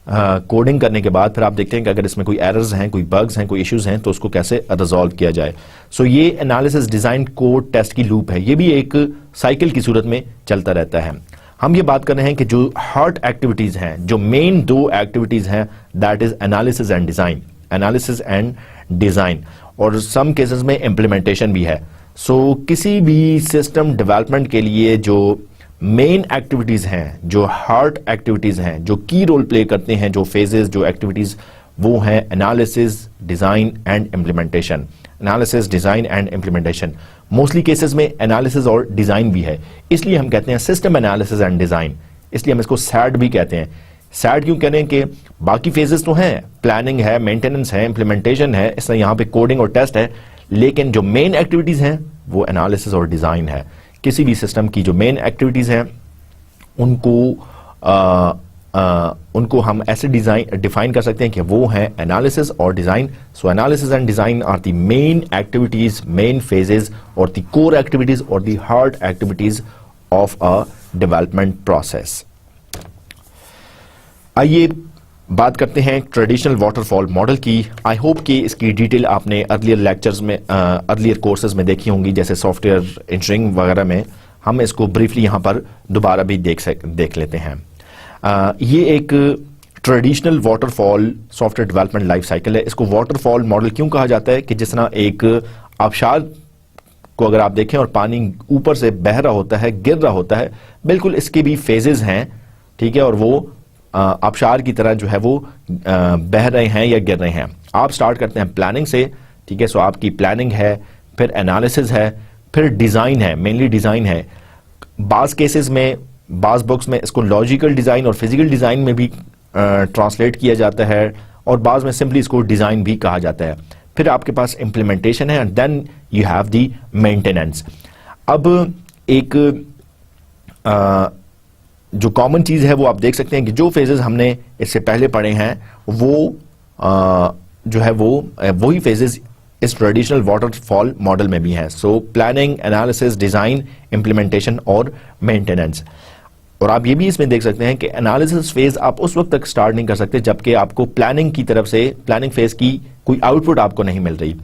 कोडिंग करने के बाद फिर आप देखते हैं कि अगर इसमें कोई एरर्स हैं, कोई बग्स हैं, कोई इश्यूज हैं तो उसको कैसे रिजॉल्व किया जाए। सो ये एनालिसिस, डिज़ाइन, कोड, टेस्ट की लूप है, ये भी एक साइकिल की सूरत में चलता रहता है। हम ये बात कर रहे हैं कि जो हार्ट एक्टिविटीज़ हैं, जो मेन दो एक्टिविटीज़ हैं, that is analysis and design, analysis and design, और सम केसेस में इम्प्लीमेंटेशन भी है। सो किसी भी सिस्टम डेवलपमेंट के लिए जो मेन एक्टिविटीज़ हैं, जो हार्ट एक्टिविटीज़ हैं, जो की रोल प्ले करते हैं, जो फेजेस, जो एक्टिविटीज़, वो हैं analysis, design and implementation. Analysis, design and implementation, mostly cases में एनालिसिस और डिज़ाइन भी है, इसलिए हम कहते हैं सिस्टम एनालिसिस एंड डिज़ाइन। इसलिए हम इसको सैड भी कहते हैं। सैड क्यों कह रहे हैं कि बाकी फेजेस तो हैं, प्लानिंग है, मेंटेनेंस है, इंप्लीमेंटेशन है, इसलिए यहाँ पे कोडिंग और टेस्ट है, लेकिन जो मेन एक्टिविटीज हैं वो एनालिसिस और डिजाइन है। किसी भी सिस्टम की जो मेन एक्टिविटीज हैं उनको हम ऐसे डिफाइन कर सकते हैं कि वो हैं एनालिसिस और design. So analysis and design are the main activities, main phases और द कोर एक्टिविटीज और the hard activities of a development process. आइए बात करते हैं ट्रेडिशनल वाटरफॉल मॉडल की। आई होप कि इसकी डिटेल आपने अर्लियर लेक्चर्स में, अर्लियर कोर्सेज में देखी होंगी, जैसे सॉफ्टवेयर इंजीनियरिंग वगैरह में। हम इसको ब्रीफली यहाँ पर दोबारा भी देख लेते हैं। ये एक traditional waterfall software development life cycle है। इसको वाटरफॉल मॉडल क्यों कहा जाता है कि जिस तरह एक आबशार को अगर आप देखें और पानी ऊपर से बह रहा होता है, गिर रहा होता है, बिल्कुल इसके भी फेजेस हैं, ठीक है, और वो आबशार की तरह जो है वो बह रहे हैं या गिर रहे हैं। आप स्टार्ट करते हैं प्लानिंग से, ठीक है, सो आपकी प्लानिंग है, फिर एनालिसिस है, फिर डिजाइन है, मेनली डिजाइन है। बाज केसेस में, बाज बुक्स में इसको लॉजिकल डिजाइन और फिजिकल डिजाइन में भी ट्रांसलेट किया जाता है, और बाज में सिंपली इसको डिजाइन भी कहा जाता है। फिर आपके पास इंप्लीमेंटेशन है, and then you have the maintenance. अब एक जो कॉमन चीज है वो आप देख सकते हैं कि जो फेजेस हमने इससे पहले पढ़े हैं वो जो है वो वही फेजेस इस ट्रेडिशनल वाटरफॉल मॉडल में भी हैं। So planning, analysis, design, implementation और मेंटेनेंस। और आप ये भी इसमें देख सकते हैं कि एनालिसिस फेज आप उस वक्त तक स्टार्ट नहीं कर सकते जबकि आपको प्लानिंग की तरफ से, प्लानिंग फेज की कोई आउटपुट आपको नहीं मिल रही।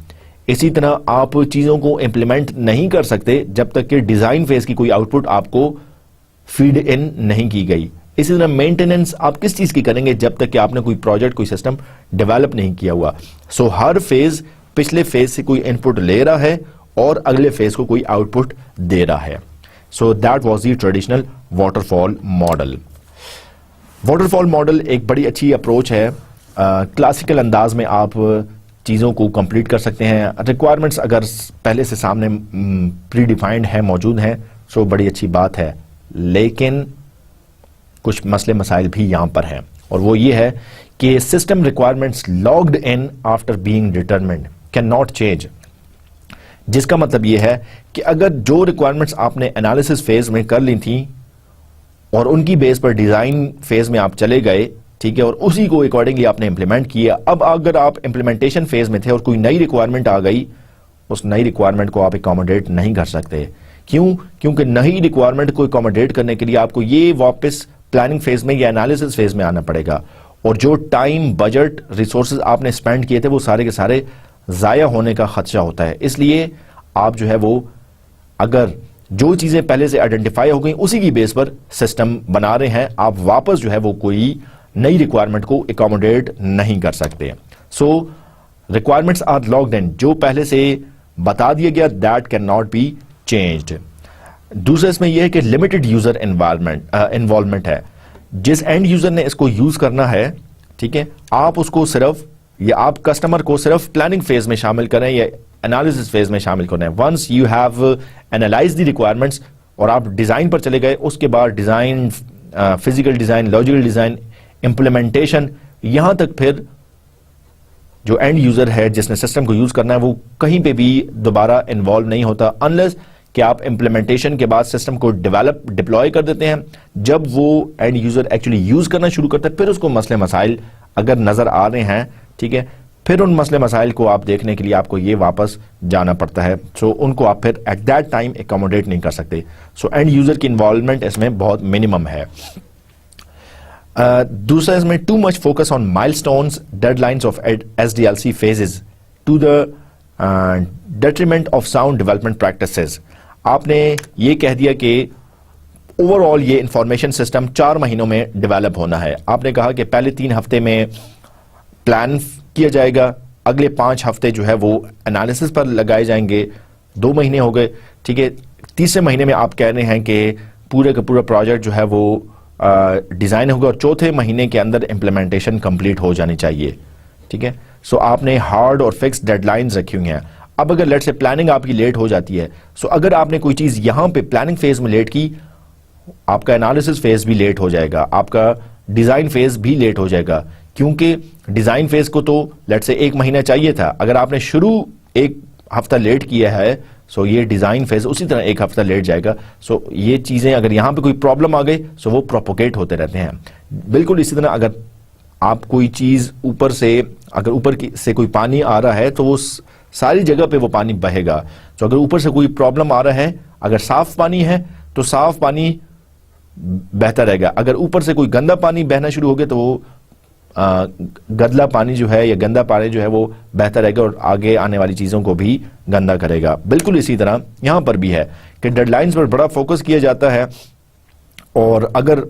इसी तरह आप चीजों को इंप्लीमेंट नहीं कर सकते जब तक कि डिजाइन फेज की कोई आउटपुट आपको फीड इन नहीं की गई। इसी तरह मेंटेनेंस आप किस चीज की करेंगे जब तक कि आपने कोई प्रोजेक्ट, कोई सिस्टम डेवलप नहीं किया हुआ। सो हर फेज पिछले फेज से कोई इनपुट ले रहा है और अगले फेज को कोई आउटपुट दे रहा है। So that was the traditional waterfall model. Waterfall model एक बड़ी अच्छी अप्रोच है। क्लासिकल अंदाज में आप चीज़ों को कंप्लीट कर सकते हैं। रिक्वायरमेंट्स अगर पहले से सामने प्री डिफाइंड है, मौजूद हैं, सो बड़ी अच्छी बात है, लेकिन कुछ मसले मसाइल भी यहां पर हैं, और वो ये है कि system requirements logged in after being determined can not change. जिसका मतलब ये है कि अगर जो रिक्वायरमेंट्स आपने एनालिसिस फेज में कर ली थी और उनकी बेस पर डिजाइन फेज में आप चले गए, ठीक है, और उसी को अकॉर्डिंगली आपने इंप्लीमेंट किया, अब अगर आप इंप्लीमेंटेशन फेज में थे और कोई नई रिक्वायरमेंट आ गई, उस नई रिक्वायरमेंट को आप अकोमोडेट नहीं कर सकते। क्यों? क्योंकि नई रिक्वायरमेंट को अकोमोडेट करने के लिए आपको ये वापस प्लानिंग फेज में या एनालिसिस फेज में आना पड़ेगा, और जो टाइम, बजट, रिसोर्सेज आपने स्पेंड किए थे वो सारे के सारे जाया होने का खदशा होता है। इसलिए आप जो है वो अगर जो चीजें पहले से आइडेंटिफाई हो गई उसी की बेस पर सिस्टम बना रहे हैं, आप वापस जो है वो कोई नई रिक्वायरमेंट को अकोमोडेट नहीं कर सकते। सो रिक्वायरमेंट्स आर लॉग्ड इन, जो पहले से बता दिया गया that can not be changed. दूसरा इसमें यह है कि लिमिटेड यूजर इन्वॉल्वमेंट है। जिस एंड यूजर ने इसको यूज करना है, ठीक है, आप उसको सिर्फ, या आप कस्टमर को सिर्फ प्लानिंग फेज में शामिल करें या एनालिसिस फेज में शामिल करें। Once you have analyze the requirements और आप डिजाइन पर चले गए, उसके बाद design, physical design, logical design, implementation, यहां तक फिर जो एंड यूजर है जिसने सिस्टम को यूज करना है वो कहीं पे भी दोबारा इन्वॉल्व नहीं होता, अनलेस कि आप इंप्लीमेंटेशन के बाद सिस्टम को डिप्लॉय कर देते हैं। जब वो एंड यूजर एक्चुअली यूज करना शुरू करता है, फिर उसको मसले मसाइल अगर नजर आ रहे हैं, ठीक है, फिर उन मसले मसाइल को आप देखने के लिए आपको ये वापस जाना पड़ता है। सो उनको आप फिर एट दैट टाइम अकोमोडेट नहीं कर सकते। सो एंड यूजर की इन्वॉल्वमेंट इसमें बहुत मिनिमम है। दूसरा इसमें too much focus on milestones, deadlines of SDLC phases to the detriment of sound development practices. आपने ये कह दिया कि ओवरऑल ये इंफॉर्मेशन सिस्टम 4 महीनों में डेवलप होना है। आपने कहा कि पहले 3 हफ्ते में प्लान किया जाएगा, अगले 5 हफ्ते जो है वो एनालिसिस पर लगाए जाएंगे, 2 महीने हो गए, ठीक है। तीसरे महीने में आप कह रहे हैं कि पूरे का पूरा प्रोजेक्ट जो है वो डिजाइन होगा और चौथे महीने के अंदर इंप्लीमेंटेशन कंप्लीट हो जानी चाहिए, ठीक है। सो आपने हार्ड और फिक्स डेडलाइंस रखी हुई हैं। अब अगर लेट से प्लानिंग आपकी लेट हो जाती है, सो अगर आपने कोई चीज यहां पे प्लानिंग फेज में लेट की, आपका एनालिसिस फेज भी लेट हो जाएगा, आपका डिजाइन फेज भी लेट हो जाएगा, क्योंकि डिजाइन फेज को तो लेट से 1 महीना चाहिए था, अगर आपने शुरू 1 हफ्ता लेट किया है सो ये डिजाइन फेज उसी तरह 1 हफ्ता लेट जाएगा। सो ये चीजें अगर यहां पे कोई प्रॉब्लम आ गई सो वो प्रोपोगेट होते रहते हैं। बिल्कुल इसी तरह अगर आप कोई चीज ऊपर से, अगर ऊपर से कोई पानी आ रहा है तो वो सारी जगह पे वो पानी बहेगा। तो अगर ऊपर से कोई प्रॉब्लम आ रहा है, अगर साफ पानी है तो साफ पानी बहता रहेगा, अगर ऊपर से कोई गंदा पानी बहना शुरू हो गया तो वो गंदा पानी जो है या गंदा पानी जो है वो बहता रहेगा और आगे आने वाली चीजों को भी गंदा करेगा। बिल्कुल इसी तरह यहां पर भी है कि डेडलाइंस पर बड़ा फोकस किया जाता है, और अगर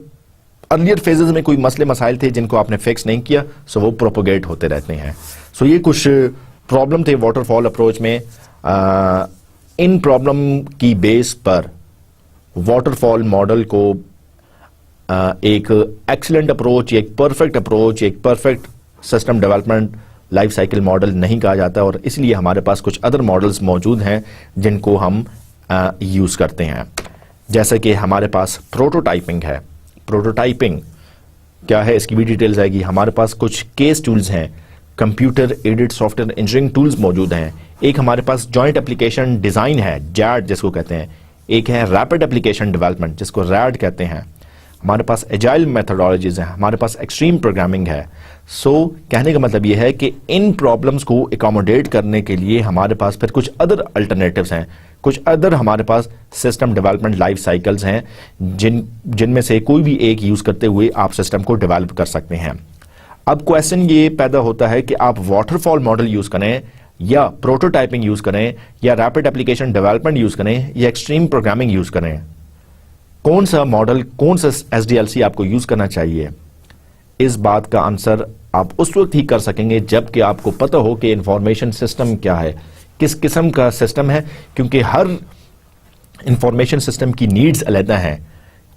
अर्लियर फेजेस में कोई मसले मसाइल थे जिनको आपने फिक्स नहीं किया सो वो प्रोपोगेट होते रहते हैं। सो ये कुछ प्रॉब्लम थे वाटरफॉल अप्रोच में। इन प्रॉब्लम की बेस पर वाटरफॉल मॉडल को एक एक्सीलेंट अप्रोच, एक परफेक्ट अप्रोच, एक perfect system development life cycle model नहीं कहा जाता, और इसलिए हमारे पास कुछ अदर मॉडल्स मौजूद हैं जिनको हम यूज करते हैं। जैसे कि हमारे पास प्रोटोटाइपिंग है। प्रोटोटाइपिंग क्या है इसकी भी डिटेल्स आएगी। हमारे पास कुछ केस टूल्स हैं, computer aided software engineering tools मौजूद हैं। एक हमारे पास जॉइंट एप्लीकेशन डिजाइन है, जैड जिसको कहते हैं। एक है रैपिड एप्लीकेशन डेवलपमेंट जिसको रैड कहते हैं। हमारे पास एजाइल मेथोडोलॉजीज हैं, हमारे पास एक्सट्रीम प्रोग्रामिंग है। सो कहने का मतलब यह है कि इन प्रॉब्लम्स को एकोमोडेट करने के लिए हमारे पास फिर कुछ अदर अल्टरनेटिव्स हैं, कुछ अदर हमारे पास सिस्टम डेवलपमेंट लाइफ साइकिल्स हैं जिनमें से कोई भी एक यूज करते हुए आप सिस्टम को डेवलप कर सकते हैं। अब क्वेश्चन ये पैदा होता है कि आप वाटरफॉल मॉडल यूज करें या प्रोटोटाइपिंग यूज करें या रैपिड एप्लीकेशन डेवलपमेंट यूज करें या एक्सट्रीम प्रोग्रामिंग यूज करें, कौन सा मॉडल, कौन सा एसडीएलसी आपको यूज करना चाहिए? इस बात का आंसर आप उस वक्त ही कर सकेंगे जबकि आपको पता हो कि इंफॉर्मेशन सिस्टम क्या है, किस किस्म का सिस्टम है, क्योंकि हर इंफॉर्मेशन सिस्टम की नीड्स अलग हैं।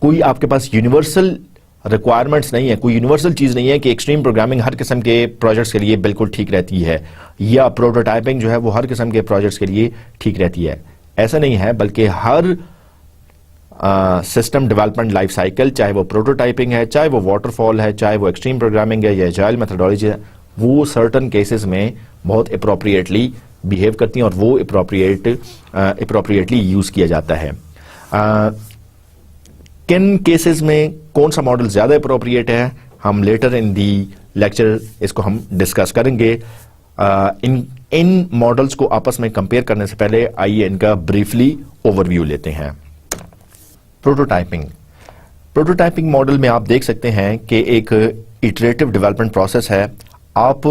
कोई आपके पास यूनिवर्सल रिक्वायरमेंट्स नहीं है, कोई यूनिवर्सल चीज नहीं है कि एक्सट्रीम प्रोग्रामिंग हर किस्म के प्रोजेक्ट्स के लिए बिल्कुल ठीक रहती है या प्रोटोटाइपिंग जो है वो हर किस्म के प्रोजेक्ट्स के लिए ठीक रहती है। ऐसा नहीं है, बल्कि हर सिस्टम डेवलपमेंट लाइफ साइकिल, चाहे वो प्रोटोटाइपिंग है, चाहे वो वाटरफॉल है, चाहे वो एक्सट्रीम प्रोग्रामिंग है या एजाइल मेथोडोलॉजी है, वो सर्टन केसेस में बहुत अप्रोप्रिएटली बिहेव करती हैं और वो अप्रोप्रिएटली यूज किया जाता है। किन केसेस में कौन सा मॉडल ज्यादा अप्रोप्रिएट है, हम लेटर इन दी लेक्चर इसको हम डिस्कस करेंगे। इन मॉडल्स को आपस में कंपेयर करने से पहले आइए इनका ब्रीफली ओवरव्यू लेते हैं। प्रोटोटाइपिंग मॉडल में आप देख सकते हैं कि एक इटरेटिव डेवलपमेंट प्रोसेस है। आप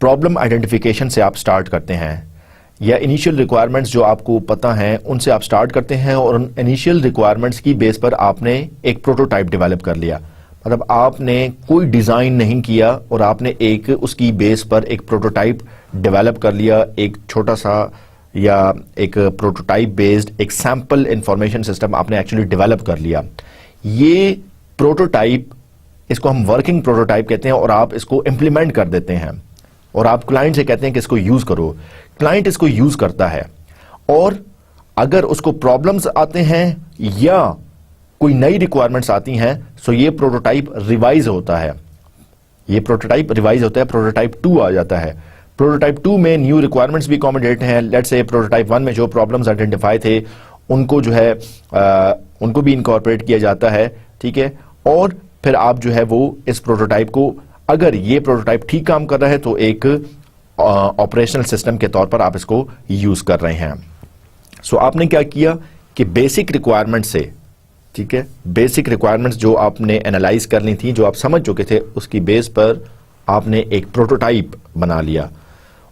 प्रॉब्लम आइडेंटिफिकेशन से आप स्टार्ट करते हैं या इनिशियल रिक्वायरमेंट्स जो आपको पता हैं उनसे आप स्टार्ट करते हैं और उन इनिशियल रिक्वायरमेंट्स की बेस पर आपने एक प्रोटोटाइप डेवलप कर लिया। मतलब आपने कोई डिजाइन नहीं किया और आपने एक उसकी बेस पर एक प्रोटोटाइप डेवलप कर लिया, एक छोटा सा या एक प्रोटोटाइप बेस्ड एक सैंपल इंफॉर्मेशन सिस्टम आपने एक्चुअली डेवलप कर लिया। ये प्रोटोटाइप, इसको हम वर्किंग प्रोटोटाइप कहते हैं, और आप इसको इंप्लीमेंट कर देते हैं और आप क्लाइंट से कहते हैं कि इसको यूज करो। क्लाइंट इसको यूज करता है और अगर उसको प्रॉब्लम्स आते हैं या कोई नई रिक्वायरमेंट्स आती हैं सो ये प्रोटोटाइप रिवाइज होता है, ये प्रोटोटाइप रिवाइज होता है, प्रोटोटाइप 2 आ जाता है। प्रोटोटाइप 2 में न्यू रिक्वायरमेंट्स भी अकोमोडेट हैं। लेट्स से प्रोटोटाइप 1 में जो प्रॉब्लम्स आइडेंटिफाई थे उनको जो है उनको भी इनकॉर्पोरेट किया जाता है, ठीक है। और फिर आप जो है वो इस प्रोटोटाइप को, अगर ये प्रोटोटाइप ठीक काम कर रहा है तो एक ऑपरेशनल सिस्टम के तौर पर आप इसको यूज कर रहे हैं। सो आपने क्या किया कि बेसिक रिक्वायरमेंट से, ठीक है, बेसिक रिक्वायरमेंट्स जो आपने एनालाइज करनी थी, जो आप समझ चुके थे, उसकी बेस पर आपने एक प्रोटोटाइप बना लिया।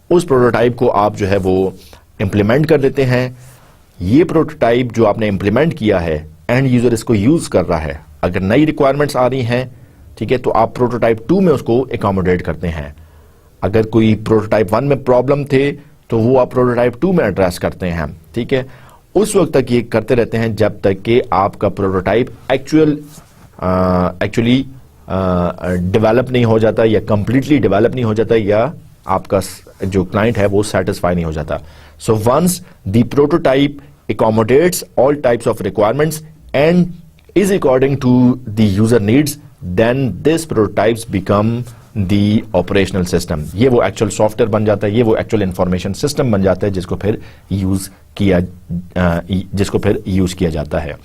उस प्रोटोटाइप को आप जो है वो इंप्लीमेंट कर देते हैं। ये प्रोटोटाइप जो आपने इंप्लीमेंट किया है, एंड यूजर इसको यूज कर रहा है। अगर नई रिक्वायरमेंट्स आ रही हैं, ठीक है, तो आप प्रोटोटाइप 2 में उसको एकोमोडेट करते हैं। अगर कोई प्रोटोटाइप 1 में प्रॉब्लम थे तो वो आप प्रोटोटाइप 2 में एड्रेस करते हैं, ठीक है। उस वक्त तक ये करते रहते हैं जब तक कि आपका प्रोटोटाइप एक्चुअली डेवलप नहीं हो जाता या कंप्लीटली डेवलप नहीं हो जाता या आपका जो क्लाइंट है वो सेटिस्फाई नहीं हो जाता। So once the prototype accommodates all types of requirements, and is according to the user needs, then this prototypes become the operational system. ये वो एक्चुअल सॉफ्टवेयर बन जाता है, ये वो एक्चुअल इंफॉर्मेशन सिस्टम बन जाता है जिसको फिर यूज किया जाता है।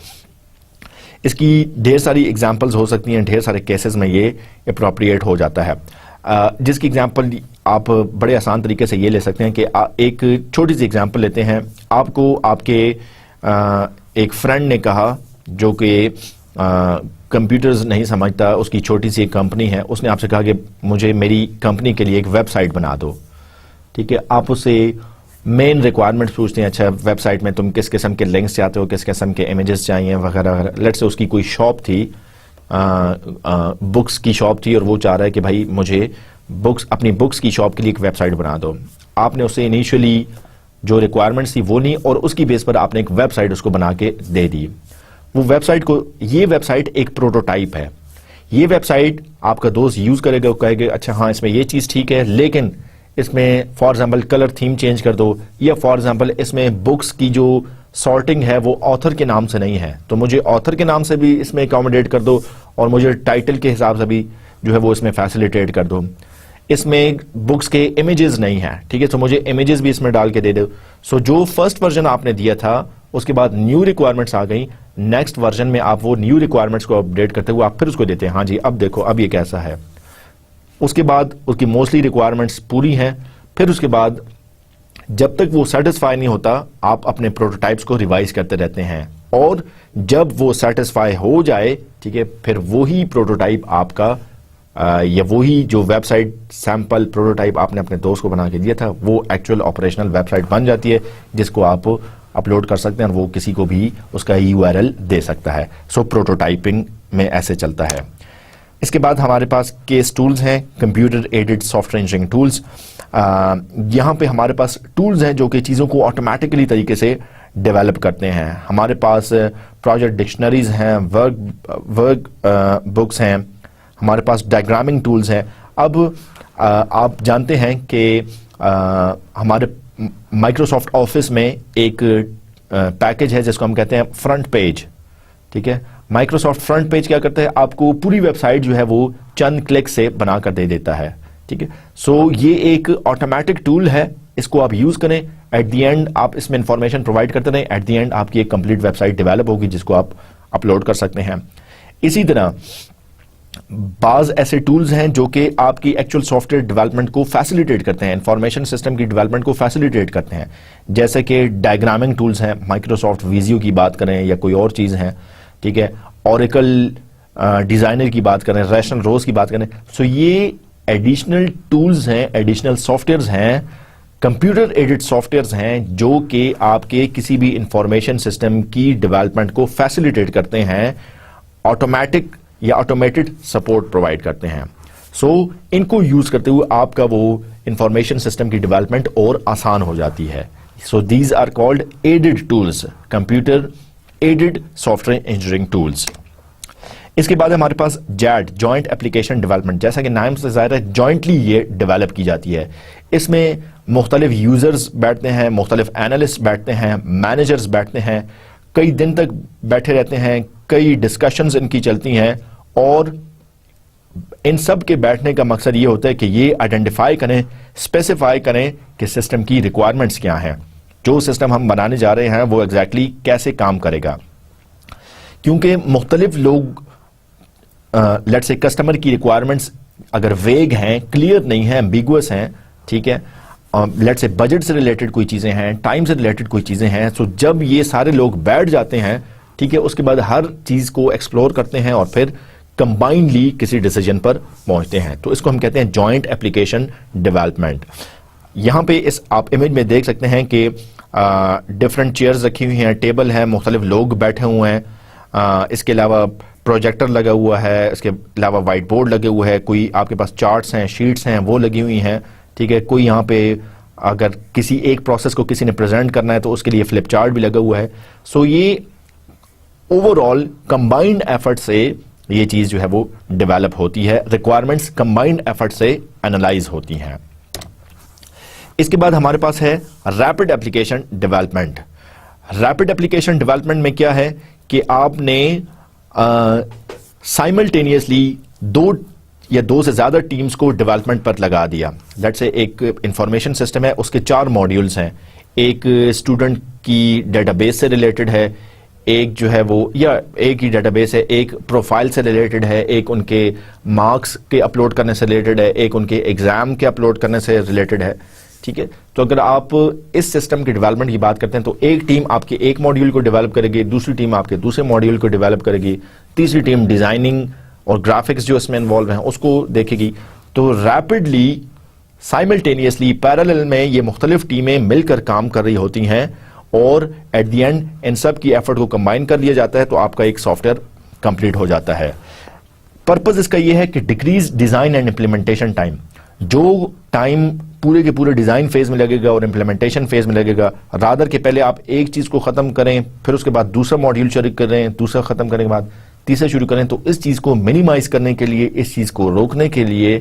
इसकी ढेर सारी एग्जांपल्स हो सकती हैं, ढेर सारे केसेस में ये अप्रोप्रिएट हो जाता है। जिसकी एग्जांपल आप बड़े आसान तरीके से ये ले सकते हैं कि एक छोटी सी एग्जांपल लेते हैं। आपको आपके एक फ्रेंड ने कहा जो कि कंप्यूटर्स नहीं समझता, उसकी छोटी सी एक कंपनी है, उसने आपसे कहा कि मुझे मेरी कंपनी के लिए एक वेबसाइट बना दो। ठीक है, आप उससे मेन रिक्वायरमेंट्स पूछते हैं, अच्छा वेबसाइट में तुम किस किस्म के लिंक्स चाहते हो, किस किस्म के इमेजेस चाहिए वगैरह वगैरह। लेट्स से उसकी कोई शॉप थी, बुक्स की शॉप थी, और वो चाह रहा है कि भाई मुझे अपनी बुक्स की शॉप के लिए एक वेबसाइट बना दो। आपने उसे इनिशियली जो रिक्वायरमेंट्स थी वो नहीं, और उसकी बेस पर आपने एक वेबसाइट उसको बना के दे दी। वो वेबसाइट को, ये वेबसाइट एक प्रोटोटाइप है। ये वेबसाइट आपका दोस्त यूज करेगा, कहेगा अच्छा हाँ इसमें ये चीज ठीक है, लेकिन इसमें for example colour theme change कर दो, या फॉर एग्जाम्पल इसमें बुक्स की जो सॉर्टिंग है वो ऑथर के नाम से नहीं है, तो मुझे ऑथर के नाम से भी इसमें अकोमोडेट कर दो, और मुझे टाइटल के हिसाब से भी जो है वो इसमें फैसिलिटेट कर दो। इसमें बुक्स के इमेजेस नहीं है, ठीक है, तो मुझे इमेजेस भी इसमें डाल के दे दो। सो जो फर्स्ट वर्जन आपने दिया था, उसके बाद न्यू रिक्वायरमेंट्स आ गई, नेक्स्ट वर्जन में आप वो न्यू रिक्वायरमेंट्स को अपडेट करते हुए आप फिर उसको देते हैं, हाँ जी अब देखो अब ये कैसा है। उसके बाद उसकी मोस्टली रिक्वायरमेंट्स पूरी हैं, फिर उसके बाद जब तक वो सेटिस्फाई नहीं होता आप अपने प्रोटोटाइप्स को रिवाइज करते रहते हैं, और जब वो सेटिस्फाई हो जाए, ठीक है, फिर वही प्रोटोटाइप आपका या वही जो वेबसाइट सैंपल प्रोटोटाइप आपने अपने दोस्त को बना के दिया था वो एक्चुअल ऑपरेशनल वेबसाइट बन जाती है, जिसको आप अपलोड कर सकते हैं और वो किसी को भी उसका यूआरएल दे सकता है। सो प्रोटोटाइपिंग में ऐसे चलता है। इसके बाद हमारे पास केस टूल्स हैं, computer aided software engineering tools. यहाँ पे हमारे पास टूल्स हैं जो कि चीज़ों को ऑटोमेटिकली तरीके से डेवलप करते हैं। हमारे पास प्रोजेक्ट डिक्शनरीज हैं, वर्क बुक्स हैं, हमारे पास डायग्रामिंग टूल्स हैं। अब आप जानते हैं कि हमारे माइक्रोसॉफ्ट ऑफिस में एक पैकेज है जिसको हम कहते हैं फ्रंट पेज। ठीक है, माइक्रोसॉफ्ट फ्रंट पेज क्या करता है, आपको पूरी वेबसाइट जो है वो चंद क्लिक से बना कर दे देता है। ठीक है, सो ये एक ऑटोमेटिक टूल है, इसको आप यूज करें, एट द एंड आप इसमें इंफॉर्मेशन प्रोवाइड करते रहें, एट द एंड आपकी एक कंप्लीट वेबसाइट डेवलप होगी जिसको आप अपलोड कर सकते हैं। इसी तरह बाज ऐसे टूल्स हैं जो कि आपकी एक्चुअल सॉफ्टवेयर डेवलपमेंट को फैसिलिटेट करते हैं, इंफॉर्मेशन सिस्टम की डेवलपमेंट को फैसिलिटेट करते हैं, जैसे कि डायग्रामिंग टूल्स हैं, माइक्रोसॉफ्ट विजियो की बात करें या कोई और चीज़ है, ठीक है, ओरेकल डिजाइनर की बात करें, रैशनल रोज की बात करें। सो ये एडिशनल टूल्स हैं, एडिशनल सॉफ्टवेयर्स हैं, कंप्यूटर एडेड सॉफ्टवेयर्स हैं जो कि आपके किसी भी इंफॉर्मेशन सिस्टम की डेवलपमेंट को फैसिलिटेट करते हैं, ऑटोमेटिक या ऑटोमेटेड सपोर्ट प्रोवाइड करते हैं। सो इनको यूज करते हुए आपका वो इंफॉर्मेशन सिस्टम की डेवलपमेंट और आसान हो जाती है। So these are called aided tools, computer aided software engineering tools. इसके बाद हमारे पास जैड, जॉइंट एप्लीकेशन डेवलपमेंट, जैसा कि नाम से जाहिर है जॉइंटली ये डेवलप की जाती है। इसमें मुख्तलिफ यूजर्स बैठते हैं, मुख्तलिफ एनालिस्ट बैठते हैं, मैनेजर्स बैठते हैं, कई दिन तक बैठे रहते हैं, कई डिस्कशंस इनकी चलती हैं, और इन सब के बैठने का मकसद ये होता है कि ये आइडेंटिफाई करें, स्पेसिफाई करें कि सिस्टम की रिक्वायरमेंट्स क्या हैं, जो सिस्टम हम बनाने जा रहे हैं वो एग्जैक्टली कैसे काम करेगा। क्योंकि मुख्तलिफ लोग लेट्स से कस्टमर की रिक्वायरमेंट्स अगर वेग हैं, क्लियर नहीं है, एम्बिगुअस हैं, ठीक है, लेट्स से बजट से रिलेटेड कोई चीज़ें हैं, टाइम से रिलेटेड कोई चीज़ें हैं, तो जब ये सारे लोग बैठ जाते हैं, ठीक है, उसके बाद हर चीज़ को एक्सप्लोर करते हैं और फिर कंबाइंडली किसी डिसीजन पर पहुंचते हैं, तो इसको हम कहते हैं जॉइंट एप्लीकेशन डेवलपमेंट। यहाँ पे इस आप इमेज में देख सकते हैं कि डिफरेंट चेयर्स रखी हुई हैं, टेबल है, मुख्तलिफ लोग बैठे हुए हैं, इसके अलावा प्रोजेक्टर लगा हुआ है, इसके अलावा वाइट बोर्ड लगे हुए हैं, कोई आपके पास चार्ट्स हैं, शीट्स हैं, वो लगी हुई हैं, ठीक है, कोई यहाँ पे अगर किसी एक प्रोसेस को किसी ने प्रेजेंट करना है तो उसके लिए फ्लिप चार्ट भी लगा हुआ है। सो ये ओवरऑल कंबाइंड एफर्ट से ये चीज जो है वो डेवलप होती है, रिक्वायरमेंट्स कंबाइंड एफर्ट से एनालाइज होती हैं। इसके बाद हमारे पास है rapid application development. Rapid application development में क्या है कि आपने साइमल्टेनियसली दो से ज्यादा टीम्स को डेवलपमेंट पर लगा दिया। लेट्स से एक इंफॉर्मेशन सिस्टम है, उसके 4 मॉड्यूल्स हैं, एक स्टूडेंट की डेटाबेस से रिलेटेड है, एक जो है वो या एक ही डेटाबेस है, एक प्रोफाइल से रिलेटेड है, एक उनके मार्क्स के अपलोड करने से रिलेटेड है, एक उनके एग्जाम के अपलोड करने से रिलेटेड है। ठीक है, तो अगर आप इस सिस्टम की डेवलपमेंट की बात करते हैं तो एक टीम आपके एक मॉड्यूल को डेवलप करेगी, दूसरी टीम आपके दूसरे मॉड्यूल को डेवलप करेगी, तीसरी टीम डिजाइनिंग और ग्राफिक्स जो इसमें इन्वॉल्व हैं उसको देखेगी। तो रैपिडली साइमल्टेनियसली पैरेलल में ये मुख्तलिफ टीमें मिलकर काम कर रही होती हैं और एट द एंड इन सब की एफर्ट को कंबाइन कर लिया जाता है तो आपका एक सॉफ्टवेयर कंप्लीट हो जाता है। पर्पस इसका यह है कि decrease design and implementation time. जो टाइम पूरे के पूरे डिजाइन फेज में लगेगा और इंप्लीमेंटेशन फेज में लगेगा, रादर के पहले आप एक चीज को खत्म करें, फिर उसके बाद दूसरा मॉड्यूल शुरू करें, दूसरा खत्म करने के बाद तीसरा शुरू करें, तो इस चीज को मिनिमाइज करने के लिए, इस चीज को रोकने के लिए,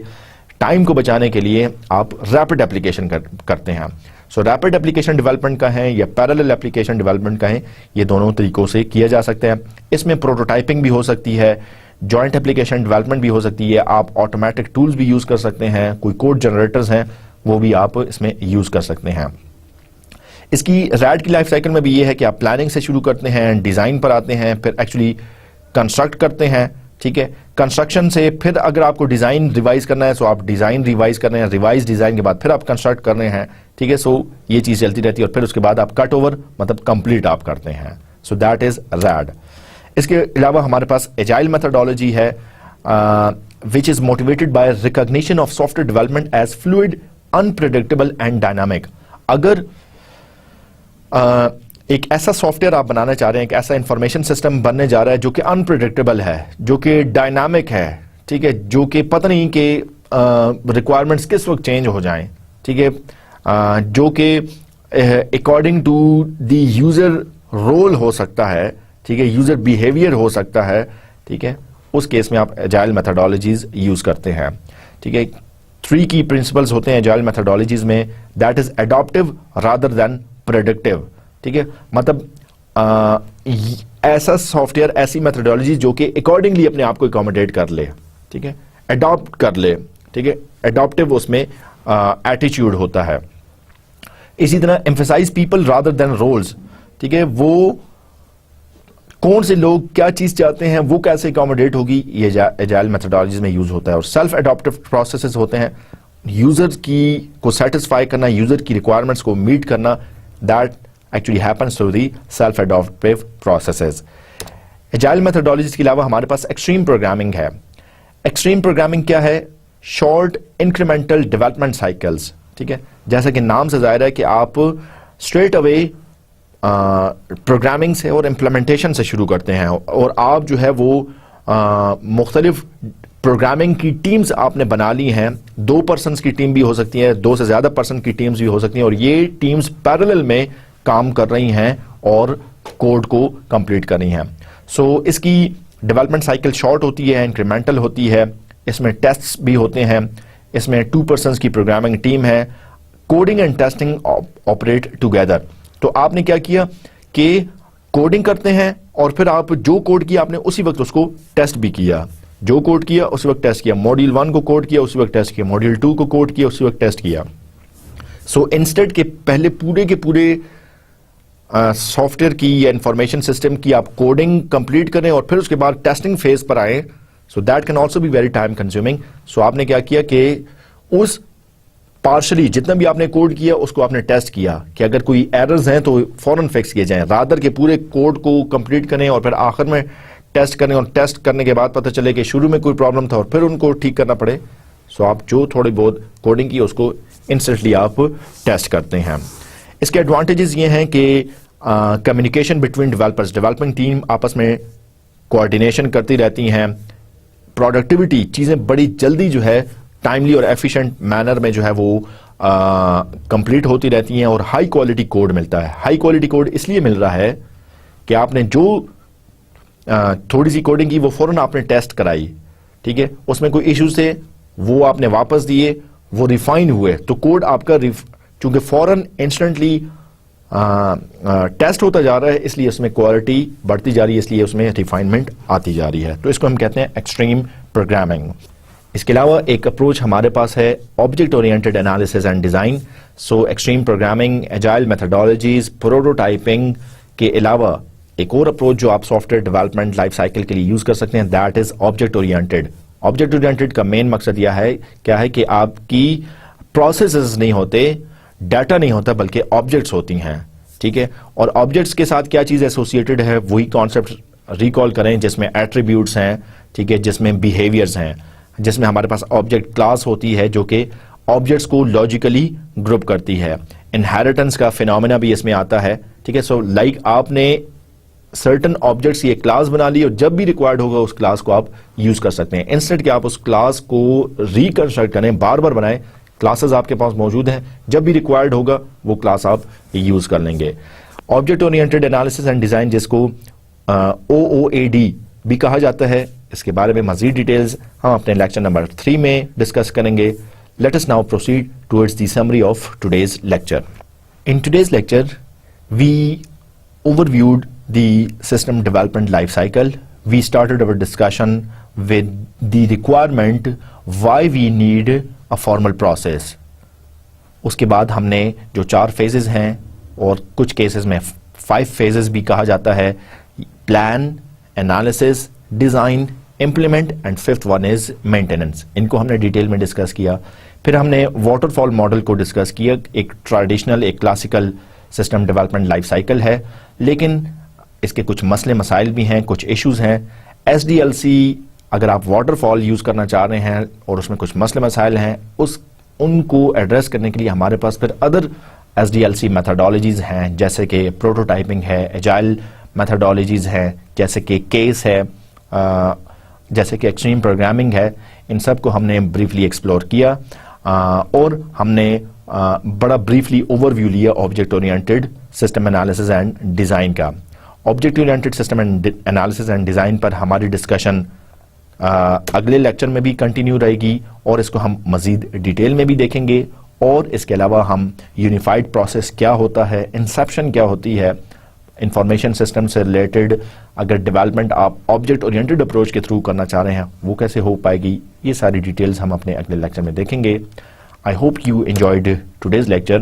टाइम को बचाने के लिए आप रैपिड एप्लीकेशन करते हैं। सो रैपिड एप्लीकेशन डेवलपमेंट का है या पैरेलल एप्लीकेशन डेवलपमेंट का है, ये दोनों तरीकों से किया जा सकता है। इसमें प्रोटोटाइपिंग भी हो सकती है, जॉइंट एप्लीकेशन डेवलपमेंट भी हो सकती है, आप ऑटोमेटिक टूल्स भी यूज कर सकते हैं, कोई कोड जनरेटर्स हैं वो भी आप इसमें यूज कर सकते हैं। इसकी रैड की लाइफ साइकिल में भी ये है कि आप प्लानिंग से शुरू करते हैं, डिजाइन पर आते हैं, फिर एक्चुअली कंस्ट्रक्ट करते हैं। ठीक है, कंस्ट्रक्शन से फिर अगर आपको डिजाइन रिवाइज करना है तो आप डिजाइन रिवाइज कर रहे हैं, रिवाइज डिजाइन के बाद फिर आप कंस्ट्रक्ट कर रहे हैं। ठीक है, सो ये चीज चलती रहती है और फिर उसके बाद आप कट ओवर मतलब कंप्लीट आप करते हैं। So that is RAD. इसके अलावा हमारे पास एजाइल मेथोडोलॉजी है which is motivated by recognition of software development as fluid, unpredictable and dynamic. अगर एक ऐसा सॉफ्टवेयर आप बनाना चाह रहे हैं, एक ऐसा इंफॉर्मेशन सिस्टम बनने जा रहा है जो कि अनप्रेडिक्टेबल है, जो कि डायनामिक है, ठीक है, जो कि पता नहीं कि रिक्वायरमेंट्स किस वक्त चेंज हो जाएं, ठीक है, जो कि according to the user role हो सकता है, ठीक है, यूजर बिहेवियर हो सकता है। ठीक है, उस केस में आप एजाइल मेथोडोलॉजीज यूज करते हैं। ठीक है, 3 की प्रिंसिपल्स होते हैं एजाइल मेथोडोलॉजीज में, that is adaptive rather than predictive. ठीक है, मतलब ऐसा सॉफ्टवेयर, ऐसी मेथोडोलॉजी जो कि अकॉर्डिंगली अपने आप को अकोमोडेट कर ले, ठीक है, अडॉप्ट कर ले। ठीक है, एडॉप्टिव उसमें एटीट्यूड होता है। इसी तरह emphasize people rather than roles. ठीक है, वो कौन से लोग क्या चीज चाहते हैं वो कैसे अकोमोडेट होगी, ये एजाइल मेथोडोलॉजीज में यूज होता है। और सेल्फ एडॉप्टिव प्रोसेसेस होते हैं, यूजर की को सेटिस्फाई करना, यूजर की रिक्वायरमेंट्स को मीट करना, that actually happens through the self-adaptive processes. Agile methodologies के अलावा हमारे पास एक्सट्रीम प्रोग्रामिंग है। एक्सट्रीम प्रोग्रामिंग क्या है? Short incremental development cycles. ठीक है, जैसा कि नाम से जाहिर है कि आप स्ट्रेट अवे प्रोग्रामिंग से और इम्प्लीमेंटेशन से शुरू करते हैं और आप जो है वो मुख्तलिफ प्रोग्रामिंग की टीम्स आपने बना ली हैं। 2 पर्सन की टीम भी हो सकती है, 2 से ज्यादा पर्सन की टीम्स भी हो सकती हैं और ये टीम्स पैरेलल में काम कर रही हैं और कोड को कंप्लीट कर रही हैं। सो इसकी डेवलपमेंट साइकिल शॉर्ट होती है, इंक्रीमेंटल होती है, इसमें टेस्ट्स भी होते हैं, इसमें 2 पर्सन की प्रोग्रामिंग टीम है, coding and testing operate together. तो आपने क्या किया कि कोडिंग करते हैं और फिर आप जो कोड किया आपने उसी वक्त उसको टेस्ट भी किया, जो कोड किया उसी वक्त टेस्ट किया, मॉड्यूल 1 को कोड किया उसी वक्त टेस्ट किया, मॉड्यूल 2 को कोड किया उसी वक्त टेस्ट किया। सो इंस्टेड के पहले पूरे के पूरे सॉफ्टवेयर की या इंफॉर्मेशन सिस्टम की आप कोडिंग कंप्लीट करें और फिर उसके बाद टेस्टिंग फेज पर आए, so that can also be very time consuming. So आपने क्या किया कि उस पार्शली जितना भी आपने कोड किया उसको आपने टेस्ट किया कि अगर कोई एरर्स हैं तो फौरन फिक्स किए जाएं, रादर के पूरे कोड को कंप्लीट करें और फिर आखिर में टेस्ट करें और टेस्ट करने के बाद पता चले कि शुरू में कोई प्रॉब्लम था और फिर उनको ठीक करना पड़े। सो आप जो थोड़ी बहुत कोडिंग की उसको इंस्टेंटली आप टेस्ट करते हैं। इसके एडवांटेजेस ये हैं कि communication between developers, developing team आपस में कोऑर्डिनेशन करती रहती हैं, प्रोडक्टिविटी, चीज़ें बड़ी जल्दी जो है टाइमली और एफिशिएंट मैनर में जो है वो कंप्लीट होती रहती हैं और हाई क्वालिटी कोड मिलता है। हाई क्वालिटी कोड इसलिए मिल रहा है कि आपने जो थोड़ी सी कोडिंग की वो फौरन आपने टेस्ट कराई, ठीक है, उसमें कोई इश्यूज थे वो आपने वापस दिए, वो रिफाइन हुए, तो कोड आपका चूंकि फौरन इंस्टेंटली टेस्ट होता जा रहा है, इसलिए उसमें क्वालिटी बढ़ती जा रही है, इसलिए उसमें रिफाइनमेंट आती जा रही है। तो इसको हम कहते हैं एक्सट्रीम प्रोग्रामिंग। इसके अलावा एक अप्रोच हमारे पास है object oriented analysis and design. So extreme programming, agile methodologies, prototyping के अलावा एक और अप्रोच जो आप सॉफ्टवेयर डेवलपमेंट लाइफ साइकिल के लिए यूज़ कर सकते हैं, that is object oriented. Object oriented का मेन मकसद यह है क्या है कि आपकी प्रोसेसेस नहीं होते, डाटा नहीं होता, बल्कि ऑब्जेक्ट्स होती हैं, ठीक है। और ऑब्जेक्ट्स के साथ क्या चीज़ एसोसिएटेड है, वही कॉन्सेप्ट रिकॉल करें जिसमें एट्रीब्यूट्स हैं, ठीक है, जिसमें बिहेवियर्स हैं, जिसमें हमारे पास ऑब्जेक्ट क्लास होती है जो कि ऑब्जेक्ट्स को लॉजिकली ग्रुप करती है। इनहेरिटेंस का फिनोमेना भी इसमें आता है, ठीक है। सो लाइक आपने सर्टन ऑब्जेक्ट्स ये क्लास बना ली और जब भी रिक्वायर्ड होगा उस क्लास को आप यूज कर सकते हैं। इंस्टेंट कि आप उस क्लास को रिकंस्ट्रक्ट करें, बार बार बनाएं, क्लासेस आपके पास मौजूद हैं, जब भी रिक्वायर्ड होगा वो क्लास आप यूज कर लेंगे। Object oriented analysis and design, जिसको OOAD भी कहा जाता है, इसके बारे में मजीद डिटेल्स हम अपने लेक्चर नंबर 3 में डिस्कस करेंगे। Let us now proceed towards the summary of today's lecture. In today's lecture we overviewed the system development life cycle. We started our discussion with the requirement why we need a formal process. उसके बाद हमने जो 4 phases हैं और कुछ cases में 5 phases भी कहा जाता है, plan, analysis, design, implement and 5th one is maintenance. इनको हमने डिटेल में डिस्कस किया। फिर हमने वाटरफॉल मॉडल को डिस्कस किया। एक ट्रेडिशनल, एक classical system development life cycle है, लेकिन इसके कुछ मसले मसाइल भी हैं, कुछ इश्यूज हैं। SDLC अगर आप वाटरफॉल यूज करना चाह रहे हैं और उसमें कुछ मसले मसाइल हैं, उनको एड्रेस करने के लिए हमारे पास फिर अदर SDLC मेथडोलॉजीज हैं, जैसे कि प्रोटोटाइपिंग है, एजाइल मेथडोलॉजीज हैं, जैसे कि केस है, जैसे कि एक्सट्रीम प्रोग्रामिंग है। इन सब को हमने ब्रीफली एक्सप्लोर किया और हमने बड़ा ब्रीफली ओवरव्यू लिया object oriented system analysis and design का। Object oriented system analysis and design पर हमारी डिस्कशन अगले लेक्चर में भी कंटिन्यू रहेगी और इसको हम मज़ीद डिटेल में भी देखेंगे। और इसके अलावा हम यूनिफाइड प्रोसेस क्या होता है, इंसेप्शन क्या होती है, इंफॉर्मेशन सिस्टम से रिलेटेड अगर डेवलपमेंट आप ऑब्जेक्ट ओरिएंटेड अप्रोच के थ्रू करना चाह रहे हैं वो कैसे हो पाएगी, ये सारी डिटेल्स हम अपने अगले लेक्चर में देखेंगे। I hope you enjoyed today's lecture.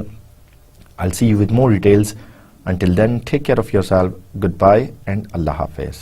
I'll see you with more details. Until then, take care of yourself. Goodbye and Allah Hafiz.